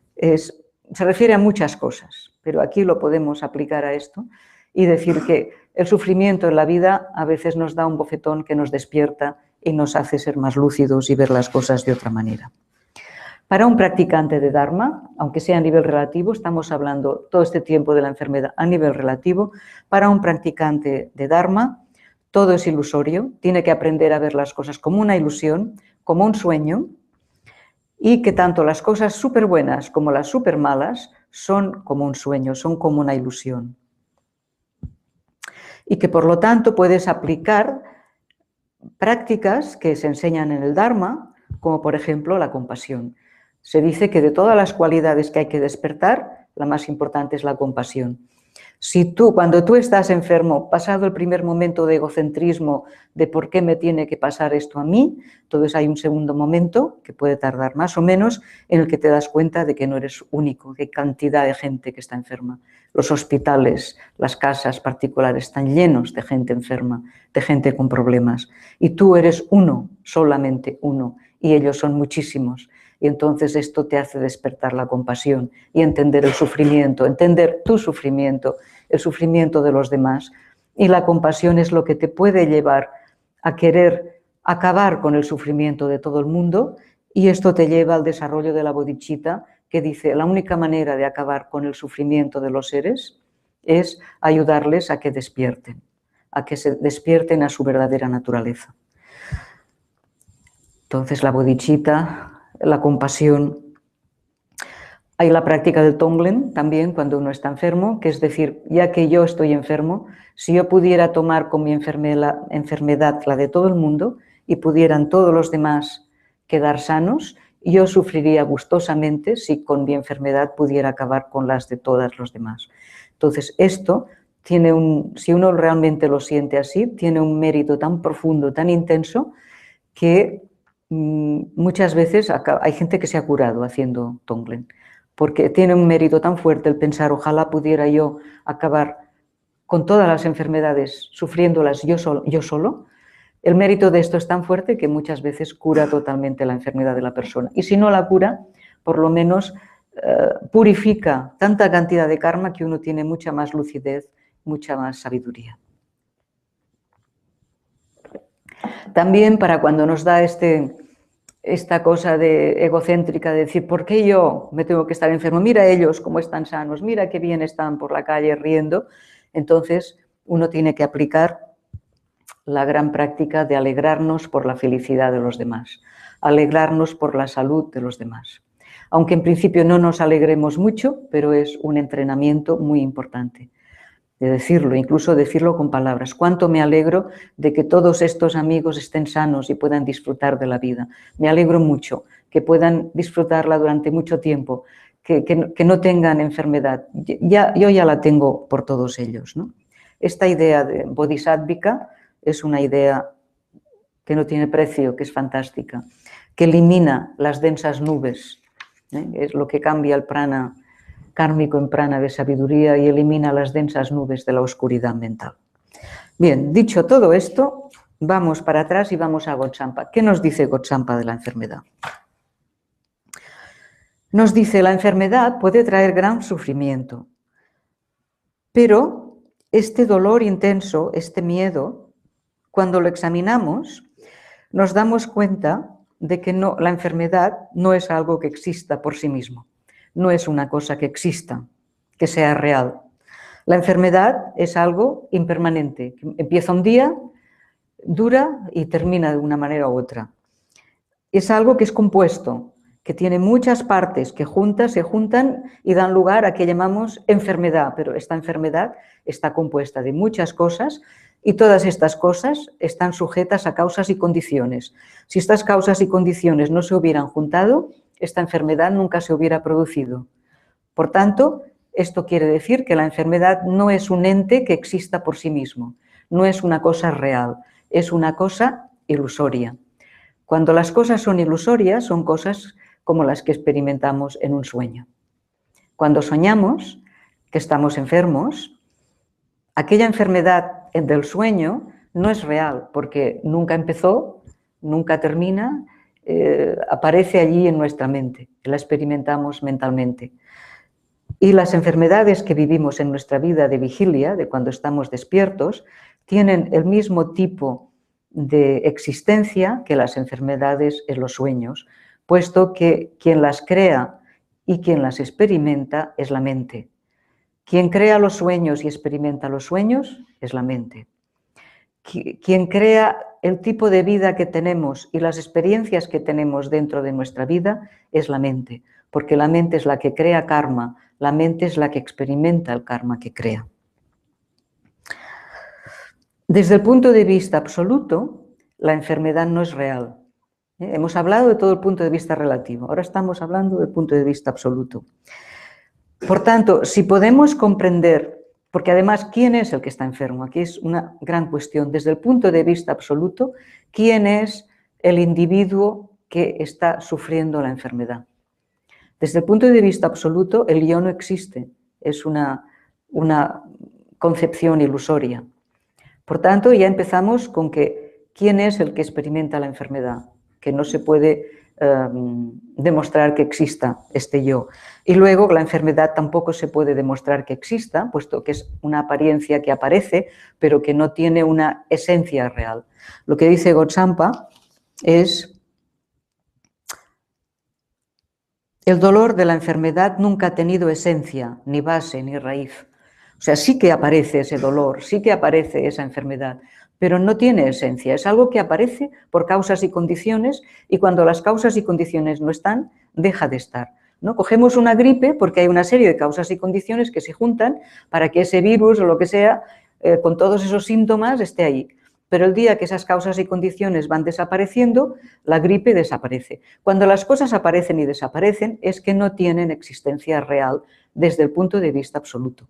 a muchas cosas, pero aquí lo podemos aplicar a esto y decir que el sufrimiento en la vida a veces nos da un bofetón que nos despierta y nos hace ser más lúcidos y ver las cosas de otra manera. Para un practicante de Dharma, aunque sea a nivel relativo, estamos hablando todo este tiempo de la enfermedad a nivel relativo, para un practicante de Dharma todo es ilusorio, tiene que aprender a ver las cosas como una ilusión, como un sueño, y que tanto las cosas súper buenas como las súper malas son como un sueño, son como una ilusión. Y que por lo tanto puedes aplicar prácticas que se enseñan en el Dharma, como por ejemplo la compasión. Se dice que de todas las cualidades que hay que despertar, la más importante es la compasión. Si cuando tú estás enfermo, pasado el primer momento de egocentrismo, de por qué me tiene que pasar esto a mí, entonces hay un segundo momento, que puede tardar más o menos, en el que te das cuenta de que no eres único, que hay cantidad de gente que está enferma. Los hospitales, las casas particulares están llenos de gente enferma, de gente con problemas. Y tú eres uno, solamente uno, y ellos son muchísimos. Y entonces esto te hace despertar la compasión y entender el sufrimiento, entender tu sufrimiento, el sufrimiento de los demás. Y la compasión es lo que te puede llevar a querer acabar con el sufrimiento de todo el mundo, y esto te lleva al desarrollo de la bodhicitta, que dice la única manera de acabar con el sufrimiento de los seres es ayudarles a que despierten, a que se despierten a su verdadera naturaleza. Entonces la bodhicitta, la compasión. Hay la práctica del Tonglen también cuando uno está enfermo, que es decir, ya que yo estoy enfermo, si yo pudiera tomar con mi enfermedad la de todo el mundo y pudieran todos los demás quedar sanos, yo sufriría gustosamente si con mi enfermedad pudiera acabar con las de todos los demás. Entonces esto tiene si uno realmente lo siente así, tiene un mérito tan profundo, tan intenso, que muchas veces hay gente que se ha curado haciendo Tonglen, porque tiene un mérito tan fuerte el pensar, ojalá pudiera yo acabar con todas las enfermedades sufriéndolas yo solo. El mérito de esto es tan fuerte que muchas veces cura totalmente la enfermedad de la persona. Y si no la cura, por lo menos purifica tanta cantidad de karma que uno tiene mucha más lucidez, mucha más sabiduría. También para cuando nos da esta cosa egocéntrica de decir, ¿por qué yo me tengo que estar enfermo? Mira ellos cómo están sanos, mira qué bien están por la calle riendo. Entonces uno tiene que aplicar la gran práctica de alegrarnos por la felicidad de los demás, alegrarnos por la salud de los demás. Aunque en principio no nos alegremos mucho, pero es un entrenamiento muy importante de decirlo, incluso decirlo con palabras. Cuánto me alegro de que todos estos amigos estén sanos y puedan disfrutar de la vida. Me alegro mucho que puedan disfrutarla durante mucho tiempo, que no tengan enfermedad. Yo ya la tengo por todos ellos, ¿no? Esta idea de bodhisattvika es una idea que no tiene precio, que es fantástica, que elimina las densas nubes, es lo que cambia el prana kármico en prana de sabiduría y elimina las densas nubes de la oscuridad mental. Bien, dicho todo esto, vamos para atrás y vamos a Gotsampa. ¿Qué nos dice Gotsampa de la enfermedad? Nos dice, la enfermedad puede traer gran sufrimiento, pero este dolor intenso, este miedo, cuando lo examinamos, nos damos cuenta de que la enfermedad no es algo que exista por sí mismo. No es una cosa que exista, que sea real. La enfermedad es algo impermanente, que empieza un día, dura y termina de una manera u otra. Es algo que es compuesto, que tiene muchas partes que se juntan y dan lugar a que llamamos enfermedad, pero esta enfermedad está compuesta de muchas cosas y todas estas cosas están sujetas a causas y condiciones. Si estas causas y condiciones no se hubieran juntado, esta enfermedad nunca se hubiera producido. Por tanto, esto quiere decir que la enfermedad no es un ente que exista por sí mismo, no es una cosa real, es una cosa ilusoria. Cuando las cosas son ilusorias, son cosas como las que experimentamos en un sueño. Cuando soñamos que estamos enfermos, aquella enfermedad del sueño no es real, porque nunca empezó, nunca termina, aparece allí en nuestra mente, la experimentamos mentalmente. Y las enfermedades que vivimos en nuestra vida de vigilia, de cuando estamos despiertos, tienen el mismo tipo de existencia que las enfermedades en los sueños, puesto que quien las crea y quien las experimenta es la mente. Quien crea los sueños y experimenta los sueños es la mente. quien crea el tipo de vida que tenemos y las experiencias que tenemos dentro de nuestra vida es la mente, porque la mente es la que crea karma, la mente es la que experimenta el karma que crea. Desde el punto de vista absoluto, la enfermedad no es real. Hemos hablado de todo el punto de vista relativo, ahora estamos hablando del punto de vista absoluto. Por tanto, si podemos comprender, porque además, ¿quién es el que está enfermo? Aquí es una gran cuestión. Desde el punto de vista absoluto, ¿quién es el individuo que está sufriendo la enfermedad? Desde el punto de vista absoluto, el yo no existe, es una concepción ilusoria. Por tanto, ya empezamos con que ¿quién es el que experimenta la enfermedad? Que no se puede demostrar que exista este yo. Y luego la enfermedad tampoco se puede demostrar que exista, puesto que es una apariencia que aparece, pero que no tiene una esencia real. Lo que dice Gotsampa es: el dolor de la enfermedad nunca ha tenido esencia, ni base, ni raíz. O sea, sí que aparece ese dolor, sí que aparece esa enfermedad, pero no tiene esencia, es algo que aparece por causas y condiciones, y cuando las causas y condiciones no están, deja de estar, ¿no? Cogemos una gripe porque hay una serie de causas y condiciones que se juntan para que ese virus o lo que sea, con todos esos síntomas, esté ahí. Pero el día que esas causas y condiciones van desapareciendo, la gripe desaparece. Cuando las cosas aparecen y desaparecen, es que no tienen existencia real desde el punto de vista absoluto.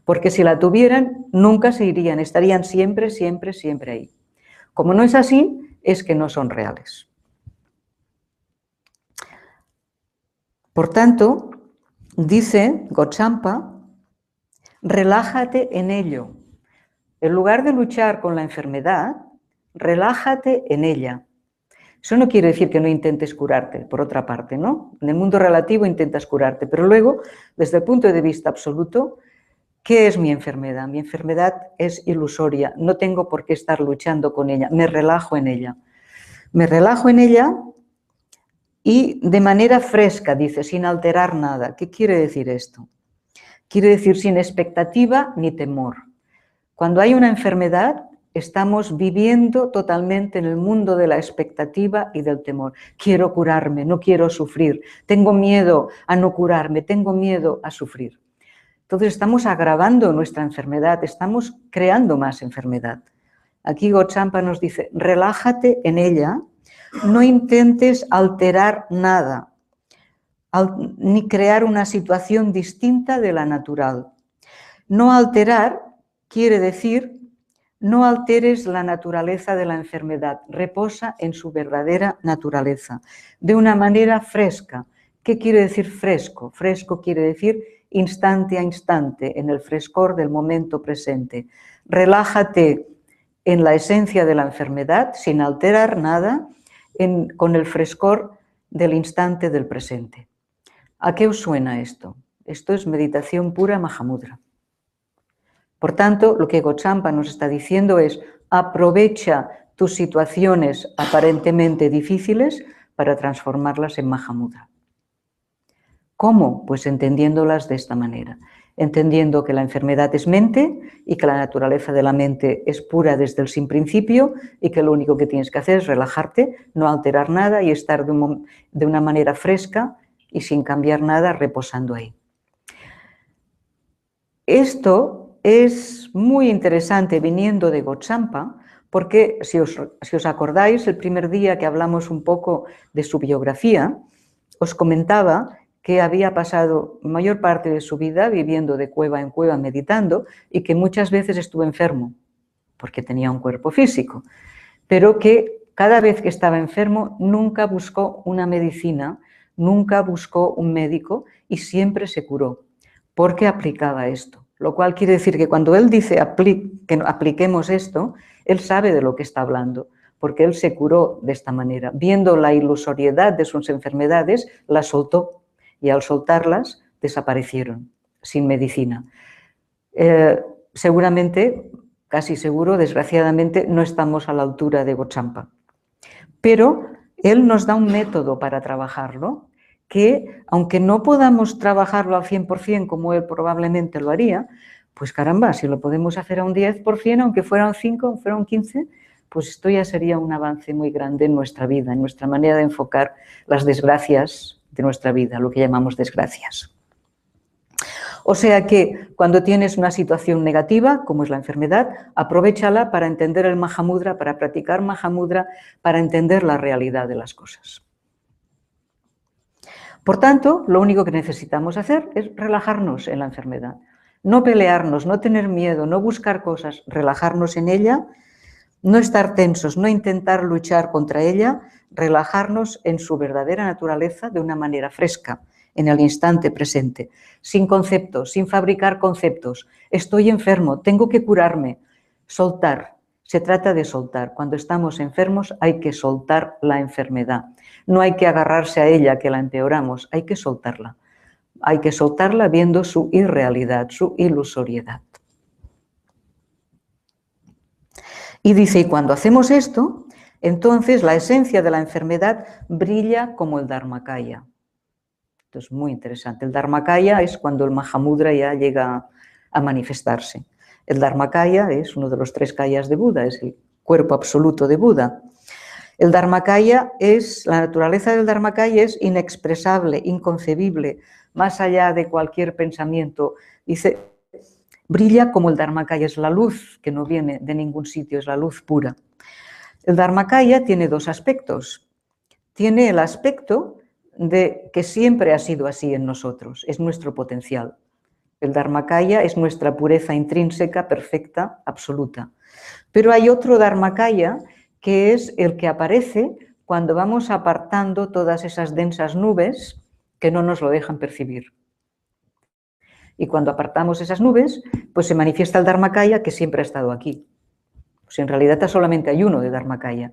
Porque si la tuvieran, nunca se irían, estarían siempre, siempre, siempre ahí. Como no es así, es que no son reales. Por tanto, dice Gotsampa, relájate en ello. En lugar de luchar con la enfermedad, relájate en ella. Eso no quiere decir que no intentes curarte, por otra parte, ¿no? En el mundo relativo intentas curarte, pero luego, desde el punto de vista absoluto, ¿qué es mi enfermedad? Mi enfermedad es ilusoria, no tengo por qué estar luchando con ella, me relajo en ella. Me relajo en ella y de manera fresca, dice, sin alterar nada. ¿Qué quiere decir esto? Quiere decir sin expectativa ni temor. Cuando hay una enfermedad, estamos viviendo totalmente en el mundo de la expectativa y del temor. Quiero curarme, no quiero sufrir, tengo miedo a no curarme, tengo miedo a sufrir. Entonces estamos agravando nuestra enfermedad, estamos creando más enfermedad. Aquí Gotsampa nos dice, relájate en ella, no intentes alterar nada, ni crear una situación distinta de la natural. No alterar quiere decir, no alteres la naturaleza de la enfermedad, reposa en su verdadera naturaleza, de una manera fresca. ¿Qué quiere decir fresco? Fresco quiere decir instante a instante, en el frescor del momento presente. Relájate en la esencia de la enfermedad, sin alterar nada, con el frescor del instante del presente. ¿A qué os suena esto? Esto es meditación pura Mahamudra. Por tanto, lo que Gotsampa nos está diciendo es: aprovecha tus situaciones aparentemente difíciles para transformarlas en Mahamudra. ¿Cómo? Pues entendiéndolas de esta manera, entendiendo que la enfermedad es mente y que la naturaleza de la mente es pura desde el sin principio y que lo único que tienes que hacer es relajarte, no alterar nada y estar de una manera fresca y sin cambiar nada, reposando ahí. Esto es muy interesante viniendo de Gotsampa, porque si os acordáis, el primer día que hablamos un poco de su biografía, os comentaba que había pasado mayor parte de su vida viviendo de cueva en cueva, meditando, y que muchas veces estuvo enfermo, porque tenía un cuerpo físico, pero que cada vez que estaba enfermo nunca buscó una medicina, nunca buscó un médico y siempre se curó, porque aplicaba esto. Lo cual quiere decir que cuando él dice que apliquemos esto, él sabe de lo que está hablando, porque él se curó de esta manera. Viendo la ilusoriedad de sus enfermedades, las soltó y al soltarlas desaparecieron, sin medicina. Seguramente, casi seguro, desgraciadamente, no estamos a la altura de Gotsampa. Pero él nos da un método para trabajarlo, que aunque no podamos trabajarlo al 100% como él probablemente lo haría, Pues caramba, si lo podemos hacer a un 10%, aunque fuera un 5%, fuera un 15%, pues esto ya sería un avance muy grande en nuestra vida, en nuestra manera de enfocar las desgracias de nuestra vida, lo que llamamos desgracias. O sea que cuando tienes una situación negativa, como es la enfermedad, aprovéchala para entender el Mahamudra, para practicar Mahamudra, para entender la realidad de las cosas. Por tanto, lo único que necesitamos hacer es relajarnos en la enfermedad. No pelearnos, no tener miedo, no buscar cosas, relajarnos en ella, no estar tensos, no intentar luchar contra ella, relajarnos en su verdadera naturaleza de una manera fresca, en el instante presente, sin conceptos, sin fabricar conceptos. Estoy enfermo, tengo que curarme. Soltar, se trata de soltar. Cuando estamos enfermos hay que soltar la enfermedad. No hay que agarrarse a ella, que la empeoramos, hay que soltarla. Hay que soltarla viendo su irrealidad, su ilusoriedad. Y dice, y cuando hacemos esto, entonces la esencia de la enfermedad brilla como el Dharmakaya. Esto es muy interesante. El Dharmakaya es cuando el Mahamudra ya llega a manifestarse. El Dharmakaya es uno de los 3 kayas de Buda, es el cuerpo absoluto de Buda. El Dharmakaya es, la naturaleza del Dharmakaya es inexpresable, inconcebible, más allá de cualquier pensamiento. Dice, brilla como el Dharmakaya, es la luz que no viene de ningún sitio, es la luz pura. El Dharmakaya tiene 2 aspectos. Tiene el aspecto de que siempre ha sido así en nosotros, es nuestro potencial. El Dharmakaya es nuestra pureza intrínseca, perfecta, absoluta. Pero hay otro Dharmakaya que es el que aparece cuando vamos apartando todas esas densas nubes que no nos lo dejan percibir. Y cuando apartamos esas nubes, pues se manifiesta el Dharmakaya que siempre ha estado aquí. Pues en realidad solamente hay uno de Dharmakaya,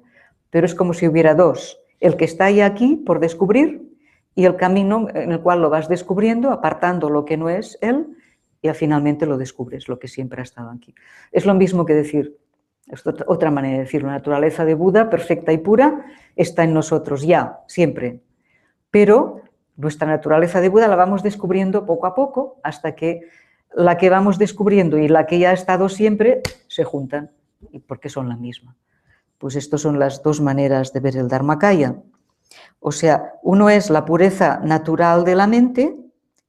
pero es como si hubiera 2. El que está ahí aquí por descubrir y el camino en el cual lo vas descubriendo, apartando lo que no es él, y finalmente lo descubres, lo que siempre ha estado aquí. Es lo mismo que decir, es otra manera de decir, la naturaleza de Buda, perfecta y pura, está en nosotros ya, siempre. Pero nuestra naturaleza de Buda la vamos descubriendo poco a poco, hasta que la que vamos descubriendo y la que ya ha estado siempre se juntan, porque son la misma. Pues estas son las 2 maneras de ver el Dharmakaya. O sea, uno es la pureza natural de la mente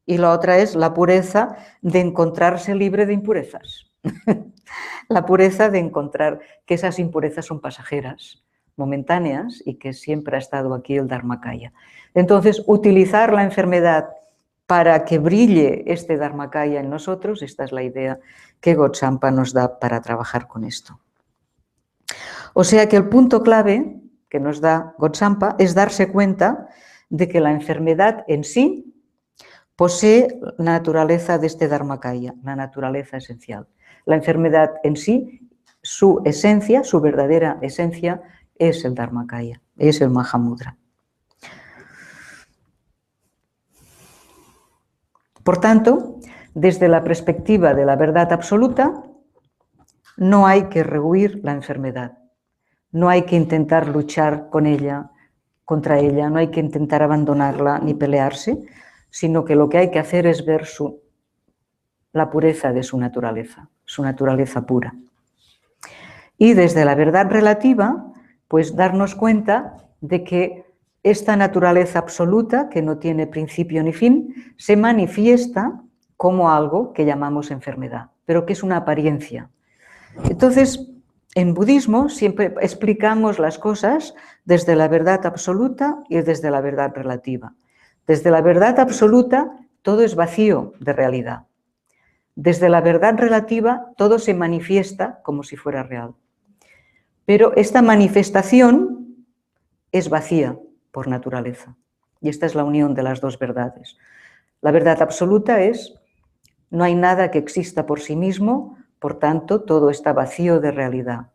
y la otra es la pureza de encontrarse libre de impurezas. La pureza de encontrar que esas impurezas son pasajeras, momentáneas y que siempre ha estado aquí el Dharmakaya. Entonces, utilizar la enfermedad para que brille este Dharmakaya en nosotros, esta es la idea que Gotsampa nos da para trabajar con esto. O sea que el punto clave que nos da Gotsampa es darse cuenta de que la enfermedad en sí posee la naturaleza de este Dharmakaya, la naturaleza esencial. La enfermedad en sí, su esencia, su verdadera esencia, es el Dharmakaya, es el Mahamudra. Por tanto, desde la perspectiva de la verdad absoluta, no hay que rehuir la enfermedad. No hay que intentar luchar con ella, contra ella, no hay que intentar abandonarla ni pelearse, sino que lo que hay que hacer es ver la pureza de su naturaleza pura. Y desde la verdad relativa, pues darnos cuenta de que esta naturaleza absoluta, que no tiene principio ni fin, se manifiesta como algo que llamamos enfermedad, pero que es una apariencia. Entonces, en budismo siempre explicamos las cosas desde la verdad absoluta y desde la verdad relativa. Desde la verdad absoluta todo es vacío de realidad. Desde la verdad relativa todo se manifiesta como si fuera real. Pero esta manifestación es vacía por naturaleza. Y esta es la unión de las 2 verdades. La verdad absoluta es, no hay nada que exista por sí mismo, por tanto, todo está vacío de realidad.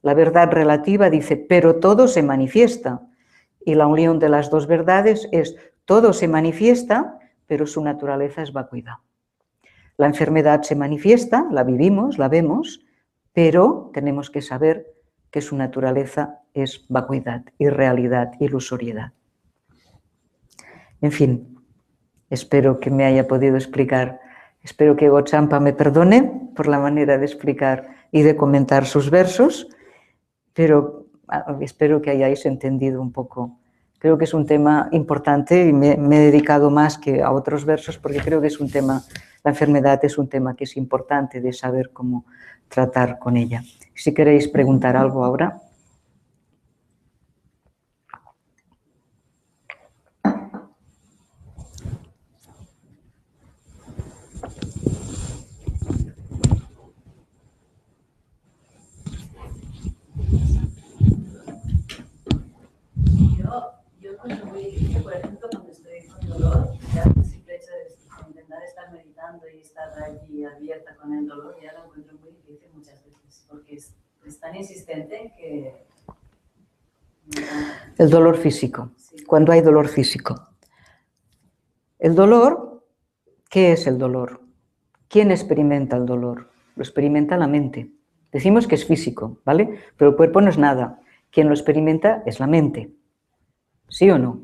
La verdad relativa dice, pero todo se manifiesta. Y la unión de las 2 verdades es, todo se manifiesta, pero su naturaleza es vacuidad. La enfermedad se manifiesta, la vivimos, la vemos, pero tenemos que saber que su naturaleza es vacuidad, irrealidad, ilusoriedad. En fin, espero que me haya podido explicar Espero que Gotchampa me perdone por la manera de explicar y de comentar sus versos, pero espero que hayáis entendido un poco. Creo que es un tema importante y me he dedicado más que a otros versos porque creo que es un tema, la enfermedad es un tema que es importante de saber cómo tratar con ella. Si queréis preguntar algo ahora. Yo encuentro muy difícil, por ejemplo, cuando estoy con dolor, ya el simple hecho de intentar estar meditando y estar allí abierta con el dolor, ya lo encuentro muy difícil muchas veces, porque es tan insistente que... El dolor físico, cuando hay dolor físico. El dolor, ¿qué es el dolor? ¿Quién experimenta el dolor? Lo experimenta la mente. Decimos que es físico, ¿vale? Pero el cuerpo no es nada. Quien lo experimenta es la mente. ¿Sí o no?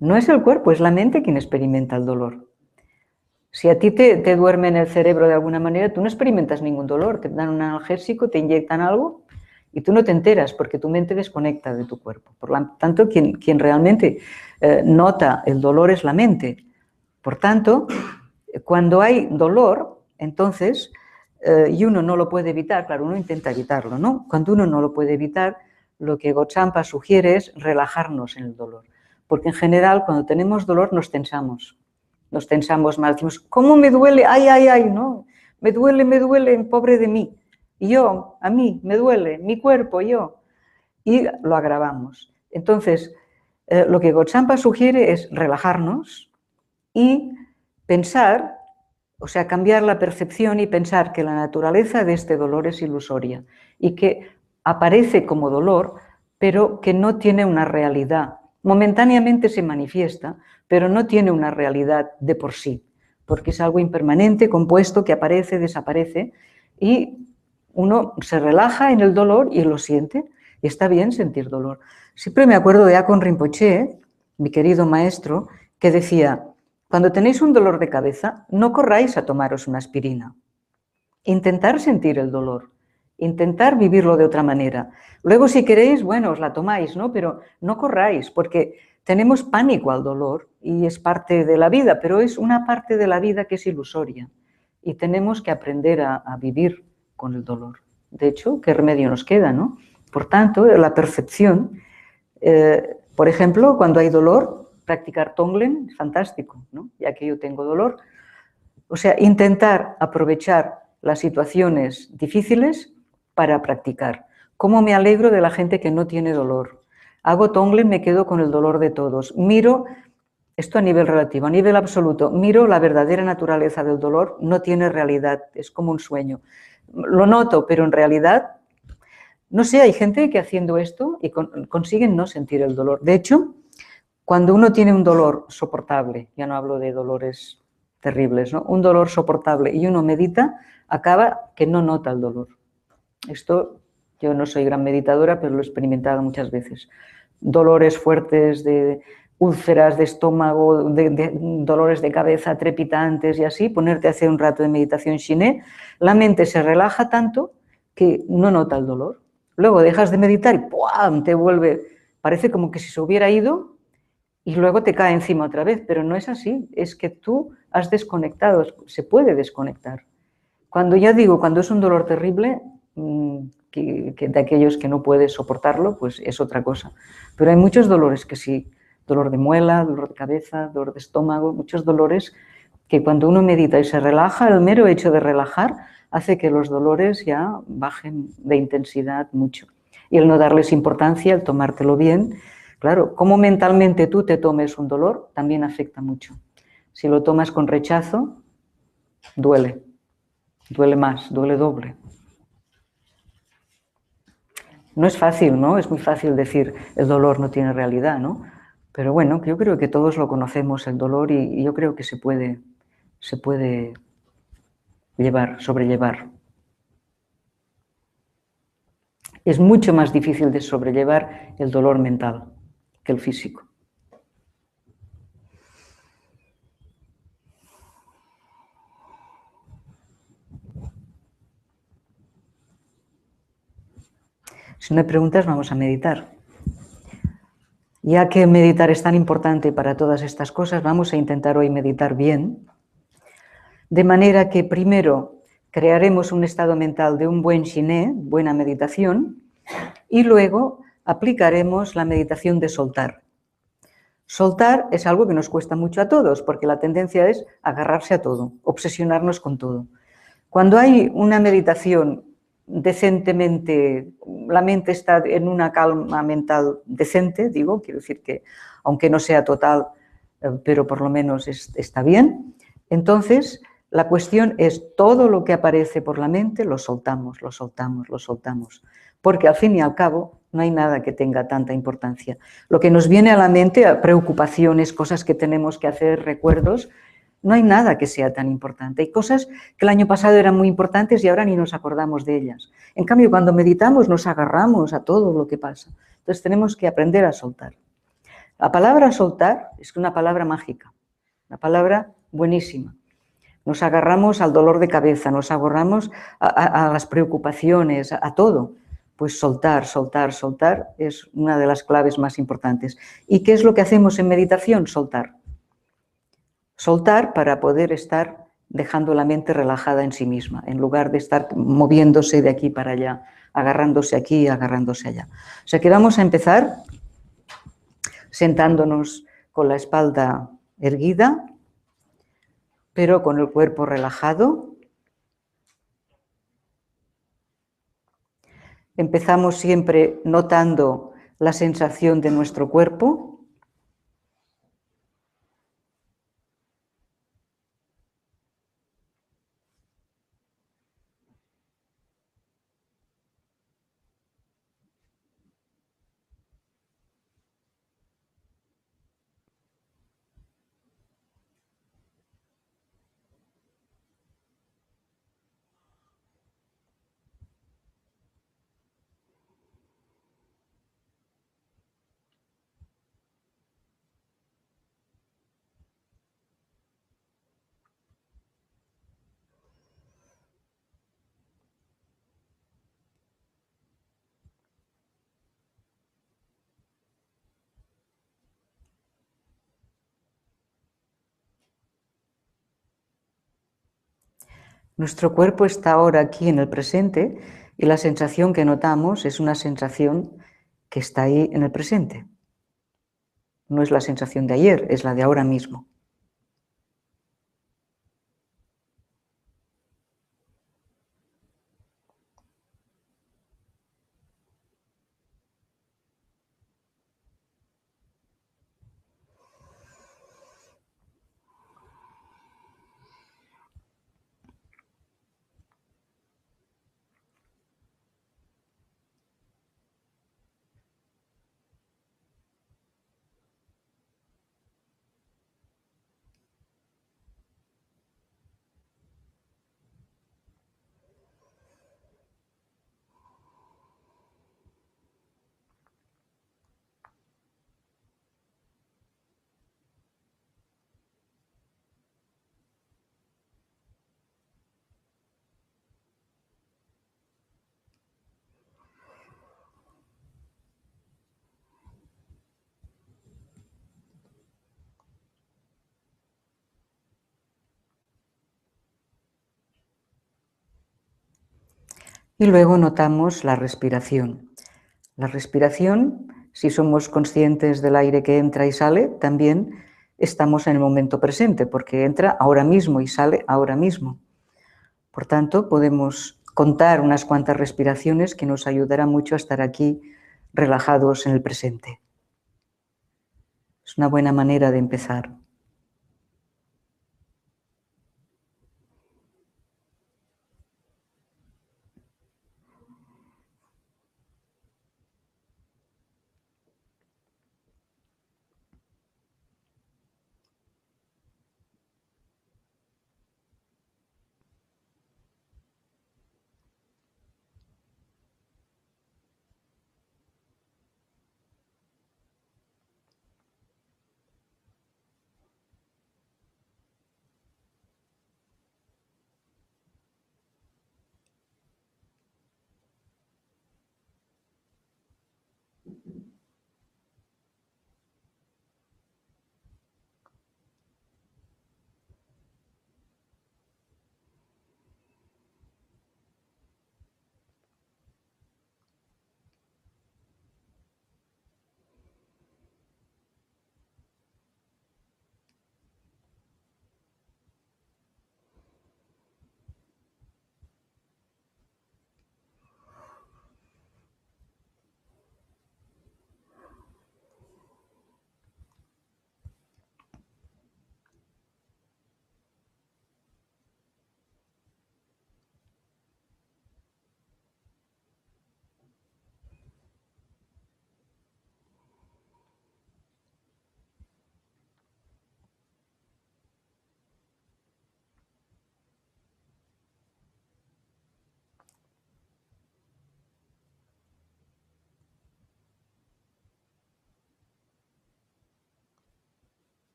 No es el cuerpo, es la mente quien experimenta el dolor. Si a ti te duerme en el cerebro de alguna manera, tú no experimentas ningún dolor. Te dan un analgésico, te inyectan algo y tú no te enteras porque tu mente desconecta de tu cuerpo. Por lo tanto, quien realmente nota el dolor es la mente. Por tanto, cuando hay dolor, entonces, y uno no lo puede evitar, claro, uno intenta evitarlo, ¿no? Cuando uno no lo puede evitar, lo que Gotchampa sugiere es relajarnos en el dolor. Porque en general, cuando tenemos dolor, nos tensamos más, decimos, ¿cómo me duele? Ay, ay, ay, ¿no? Me duele, pobre de mí. Y yo, a mí, me duele, mi cuerpo, yo. Y lo agravamos. Entonces, lo que Gotchampa sugiere es relajarnos y pensar, o sea, cambiar la percepción y pensar que la naturaleza de este dolor es ilusoria y que aparece como dolor, pero que no tiene una realidad. Momentáneamente se manifiesta, pero no tiene una realidad de por sí, porque es algo impermanente, compuesto, que aparece, desaparece, y uno se relaja en el dolor y lo siente, y está bien sentir dolor. Siempre me acuerdo de Akon Rinpoche, mi querido maestro, que decía, cuando tenéis un dolor de cabeza, no corráis a tomaros una aspirina. Intentar sentir el dolor, intentar vivirlo de otra manera. Luego, si queréis, bueno, os la tomáis, ¿no? Pero no corráis, porque tenemos pánico al dolor y es parte de la vida, pero es una parte de la vida que es ilusoria y tenemos que aprender a vivir con el dolor. De hecho, ¿qué remedio nos queda, no? Por tanto, la percepción, por ejemplo, cuando hay dolor, practicar Tonglen es fantástico, ¿no? Ya que yo tengo dolor. O sea, intentar aprovechar las situaciones difíciles para practicar. ¿Cómo me alegro de la gente que no tiene dolor? Hago Tonglen, me quedo con el dolor de todos. Miro, esto a nivel relativo, a nivel absoluto, miro la verdadera naturaleza del dolor, no tiene realidad, es como un sueño. Lo noto, pero en realidad, no sé, hay gente que haciendo esto y consiguen no sentir el dolor. De hecho, cuando uno tiene un dolor soportable, ya no hablo de dolores terribles, ¿no? Un dolor soportable y uno medita, acaba que no nota el dolor. Esto, yo no soy gran meditadora, pero lo he experimentado muchas veces. Dolores fuertes de úlceras de estómago, de dolores de cabeza trepitantes y así, ponerte a hacer un rato de meditación shiné, la mente se relaja tanto que no nota el dolor. Luego dejas de meditar y ¡pum!, te vuelve, parece como que si se hubiera ido y luego te cae encima otra vez, pero no es así, es que tú has desconectado, se puede desconectar. Cuando ya digo, cuando es un dolor terrible, que de aquellos que no puedes soportarlo, pues es otra cosa. Pero hay muchos dolores que sí, dolor de muela, dolor de cabeza, dolor de estómago, muchos dolores que cuando uno medita y se relaja, el mero hecho de relajar hace que los dolores ya bajen de intensidad mucho. Y el no darles importancia, el tomártelo bien, claro, cómo mentalmente tú te tomes un dolor también afecta mucho. Si lo tomas con rechazo, duele más, duele doble. No es fácil, ¿no? Es muy fácil decir el dolor no tiene realidad, ¿no? Pero bueno, yo creo que todos lo conocemos, el dolor, y yo creo que se puede sobrellevar. Es mucho más difícil de sobrellevar el dolor mental que el físico. Si no hay preguntas, vamos a meditar. Ya que meditar es tan importante para todas estas cosas, vamos a intentar hoy meditar bien, de manera que primero crearemos un estado mental de un buen shiné, buena meditación, y luego aplicaremos la meditación de soltar. Soltar es algo que nos cuesta mucho a todos, porque la tendencia es agarrarse a todo, obsesionarnos con todo. Cuando hay una meditación decentemente, la mente está en una calma mental decente, digo, quiero decir que aunque no sea total, pero por lo menos está bien, entonces la cuestión es todo lo que aparece por la mente lo soltamos, lo soltamos, lo soltamos, porque al fin y al cabo no hay nada que tenga tanta importancia. Lo que nos viene a la mente, preocupaciones, cosas que tenemos que hacer, recuerdos, no hay nada que sea tan importante. Hay cosas que el año pasado eran muy importantes y ahora ni nos acordamos de ellas. En cambio, cuando meditamos nos agarramos a todo lo que pasa. Entonces tenemos que aprender a soltar. La palabra soltar es una palabra mágica, una palabra buenísima. Nos agarramos al dolor de cabeza, nos agarramos a las preocupaciones, a todo. Pues soltar, soltar, soltar es una de las claves más importantes. ¿Y qué es lo que hacemos en meditación? Soltar. Soltar para poder estar dejando la mente relajada en sí misma, en lugar de estar moviéndose de aquí para allá, agarrándose aquí, agarrándose allá. O sea que vamos a empezar sentándonos con la espalda erguida, pero con el cuerpo relajado. Empezamos siempre notando la sensación de nuestro cuerpo. Nuestro cuerpo está ahora aquí en el presente y la sensación que notamos es una sensación que está ahí en el presente. No es la sensación de ayer, es la de ahora mismo. Y luego notamos la respiración. La respiración, si somos conscientes del aire que entra y sale, también estamos en el momento presente, porque entra ahora mismo y sale ahora mismo. Por tanto, podemos contar unas cuantas respiraciones que nos ayudará mucho a estar aquí relajados en el presente. Es una buena manera de empezar.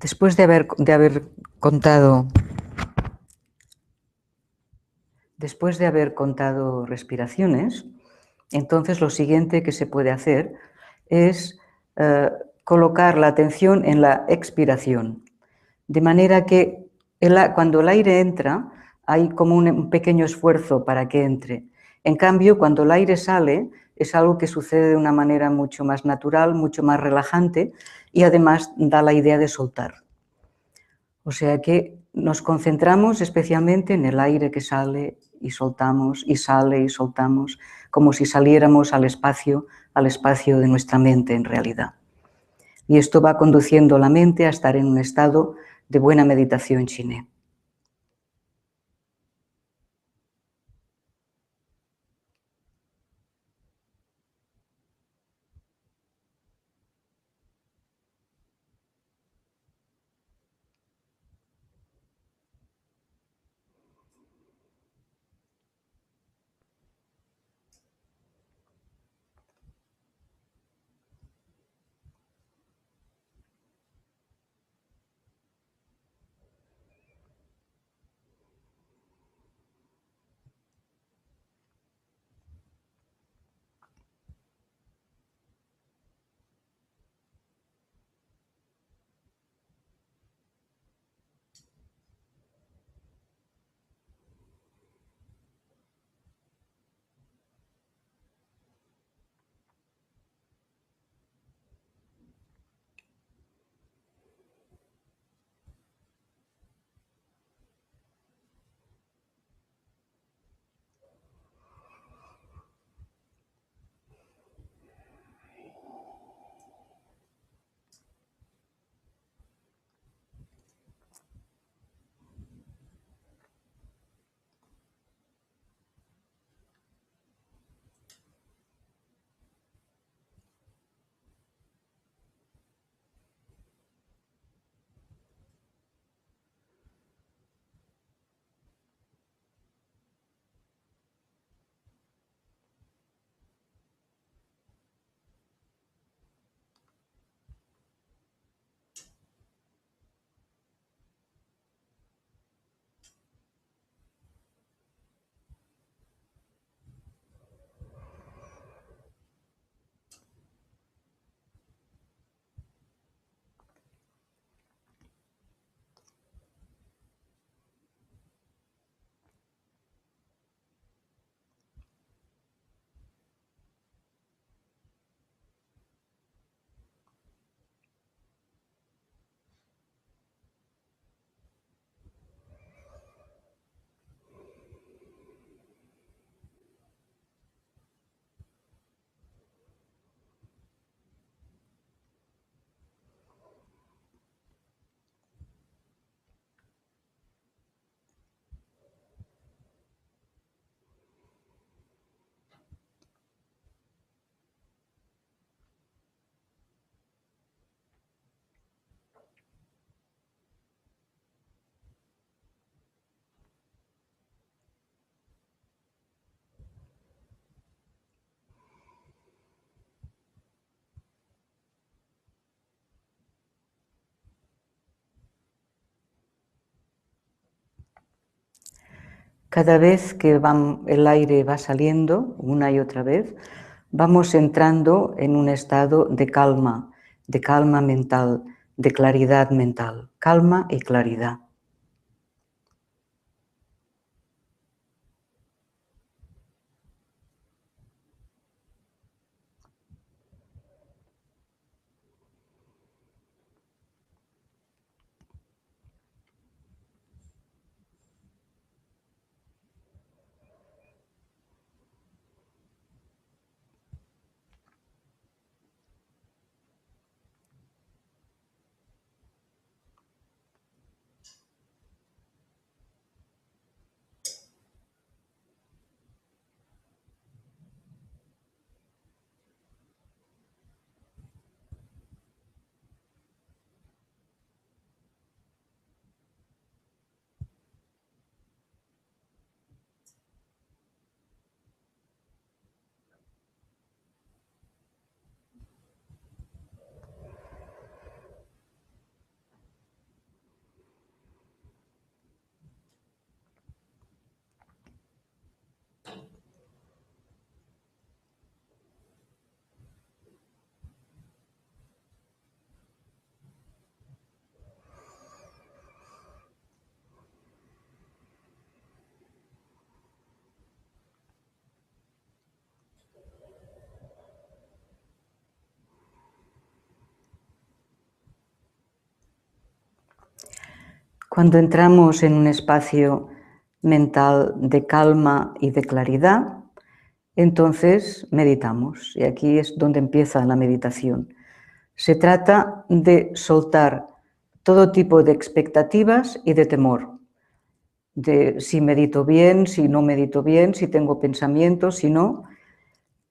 Después de haber contado respiraciones, entonces lo siguiente que se puede hacer es colocar la atención en la expiración, de manera que cuando el aire entra hay como un pequeño esfuerzo para que entre. En cambio, cuando el aire sale es algo que sucede de una manera mucho más natural, mucho más relajante y además da la idea de soltar. O sea que nos concentramos especialmente en el aire que sale y soltamos, y sale y soltamos, como si saliéramos al espacio de nuestra mente en realidad. Y esto va conduciendo la mente a estar en un estado de buena meditación chiné. Cada vez que el aire va saliendo, una y otra vez, vamos entrando en un estado de calma mental, de claridad mental, calma y claridad. Cuando entramos en un espacio mental de calma y de claridad, entonces meditamos. Y aquí es donde empieza la meditación. Se trata de soltar todo tipo de expectativas y de temor. De si medito bien, si no medito bien, si tengo pensamientos, si no.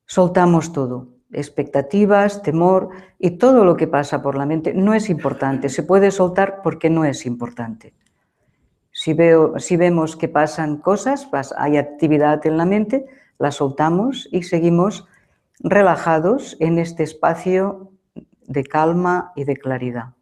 Soltamos todo. Expectativas, temor y todo lo que pasa por la mente no es importante. Se puede soltar porque no es importante. Si vemos que pasan cosas, hay actividad en la mente, la soltamos y seguimos relajados en este espacio de calma y de claridad.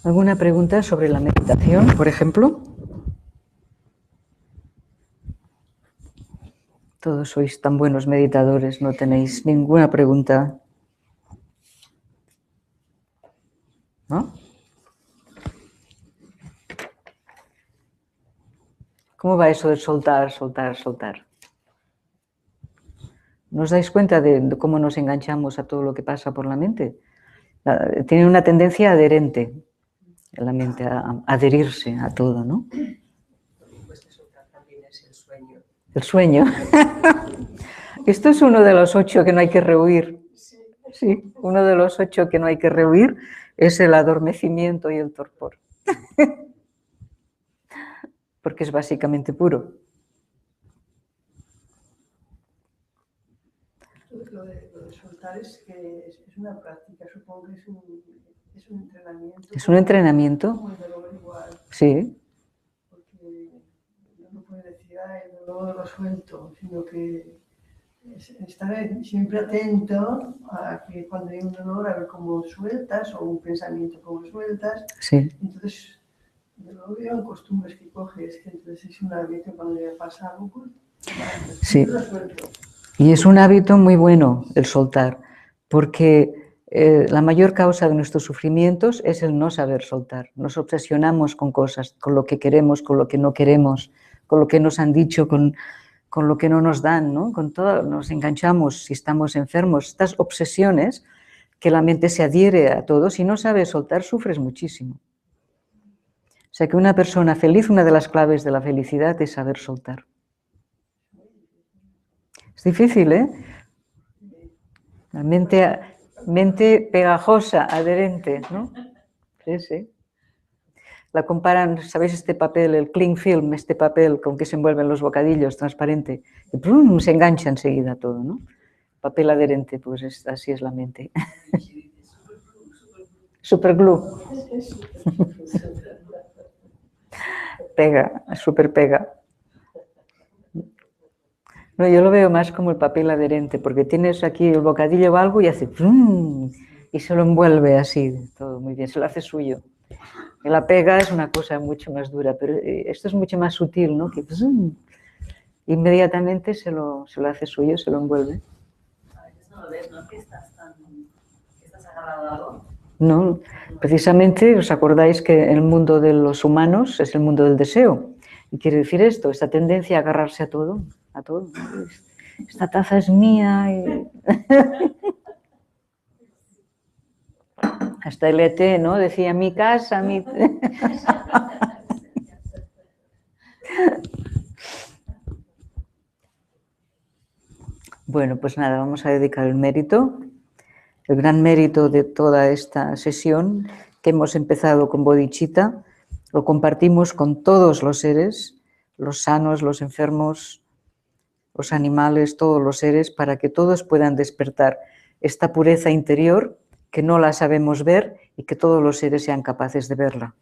¿Alguna pregunta sobre la meditación, por ejemplo? Todos sois tan buenos meditadores, no tenéis ninguna pregunta, ¿no? ¿Cómo va eso de soltar, soltar, soltar? ¿No os dais cuenta de cómo nos enganchamos a todo lo que pasa por la mente? Tiene una tendencia adherente la mente, a adherirse a todo, ¿no? Pues de soltar también es el sueño. El sueño. Esto es uno de los 8 que no hay que rehuir. Sí, uno de los 8 que no hay que rehuir es el adormecimiento y el torpor. Porque es básicamente puro. Lo de soltar es que es una práctica, supongo que es un entrenamiento. Es un entrenamiento. Como el dolor igual. Sí. Porque no puede decir, el dolor lo suelto, sino que estar siempre atento a que cuando hay un dolor, a ver cómo sueltas, o un pensamiento cómo sueltas. Sí. Entonces, yo lo veo en costumbres que coges, que entonces es un hábito cuando ya pasa algo, pues, sí. lo suelto. Y es un hábito muy bueno el soltar, porque la mayor causa de nuestros sufrimientos es el no saber soltar. Nos obsesionamos con cosas, con lo que queremos, con lo que no queremos, con lo que nos han dicho, con lo que no nos dan, ¿no? Con todo, nos enganchamos si estamos enfermos. Estas obsesiones que la mente se adhiere a todo, si no sabes soltar, sufres muchísimo. O sea que una persona feliz, una de las claves de la felicidad es saber soltar. Es difícil, ¿eh? La mente pegajosa, adherente, ¿no? Sí, sí. La comparan, ¿sabéis este papel, el cling film, este papel con que se envuelven los bocadillos, transparente? Y ¡prum!, se engancha enseguida todo, ¿no? Papel adherente, pues así es la mente. Superglue. Pega, super pega. No, yo lo veo más como el papel adherente, porque tienes aquí el bocadillo o algo y hace ¡prum!, y se lo envuelve así, todo muy bien, se lo hace suyo. Y la pega es una cosa mucho más dura, pero esto es mucho más sutil, ¿no? Que inmediatamente se lo hace suyo, se lo envuelve. A veces no lo ves, ¿no? Que estás agarrado a algo. No, precisamente os acordáis que el mundo de los humanos es el mundo del deseo. Y quiere decir esto, esta tendencia a agarrarse a todo, a todo. Esta taza es mía. Hasta el ET, ¿no? Decía, mi casa, mi... Bueno, pues nada, vamos a dedicar el mérito, el gran mérito de toda esta sesión que hemos empezado con bodhicitta, lo compartimos con todos los seres, los sanos, los enfermos, los animales, todos los seres, para que todos puedan despertar esta pureza interior que no la sabemos ver y que todos los seres sean capaces de verla.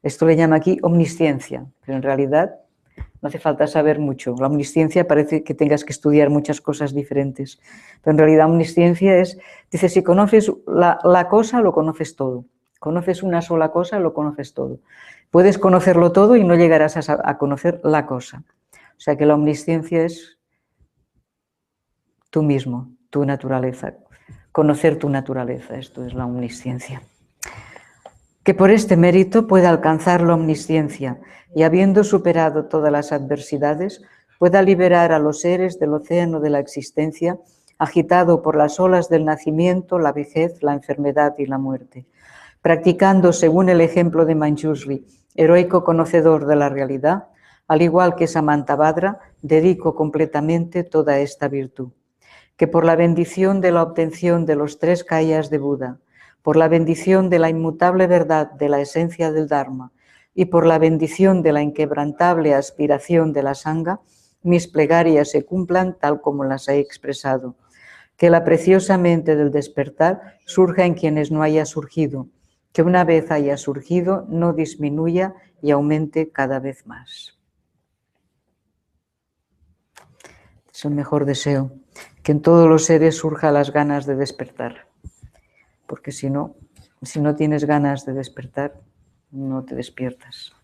Esto le llama aquí omnisciencia, pero en realidad no hace falta saber mucho. La omnisciencia parece que tengas que estudiar muchas cosas diferentes, pero en realidad omnisciencia es, dice, si conoces la cosa, lo conoces todo. Conoces una sola cosa, lo conoces todo. Puedes conocerlo todo y no llegarás a conocer la cosa. O sea que la omnisciencia es tú mismo, tu naturaleza, conocer tu naturaleza, esto es la omnisciencia. Que por este mérito pueda alcanzar la omnisciencia y, habiendo superado todas las adversidades, pueda liberar a los seres del océano de la existencia, agitado por las olas del nacimiento, la vejez, la enfermedad y la muerte. Practicando, según el ejemplo de Manjushri, heroico conocedor de la realidad, al igual que Samantabhadra, dedico completamente toda esta virtud. Que por la bendición de la obtención de los 3 kayas de Buda, por la bendición de la inmutable verdad de la esencia del Dharma y por la bendición de la inquebrantable aspiración de la Sangha, mis plegarias se cumplan tal como las he expresado. Que la preciosa mente del despertar surja en quienes no haya surgido, que una vez haya surgido no disminuya y aumente cada vez más. Es el mejor deseo, que en todos los seres surja las ganas de despertar, porque si no, Si no tienes ganas de despertar, no te despiertas.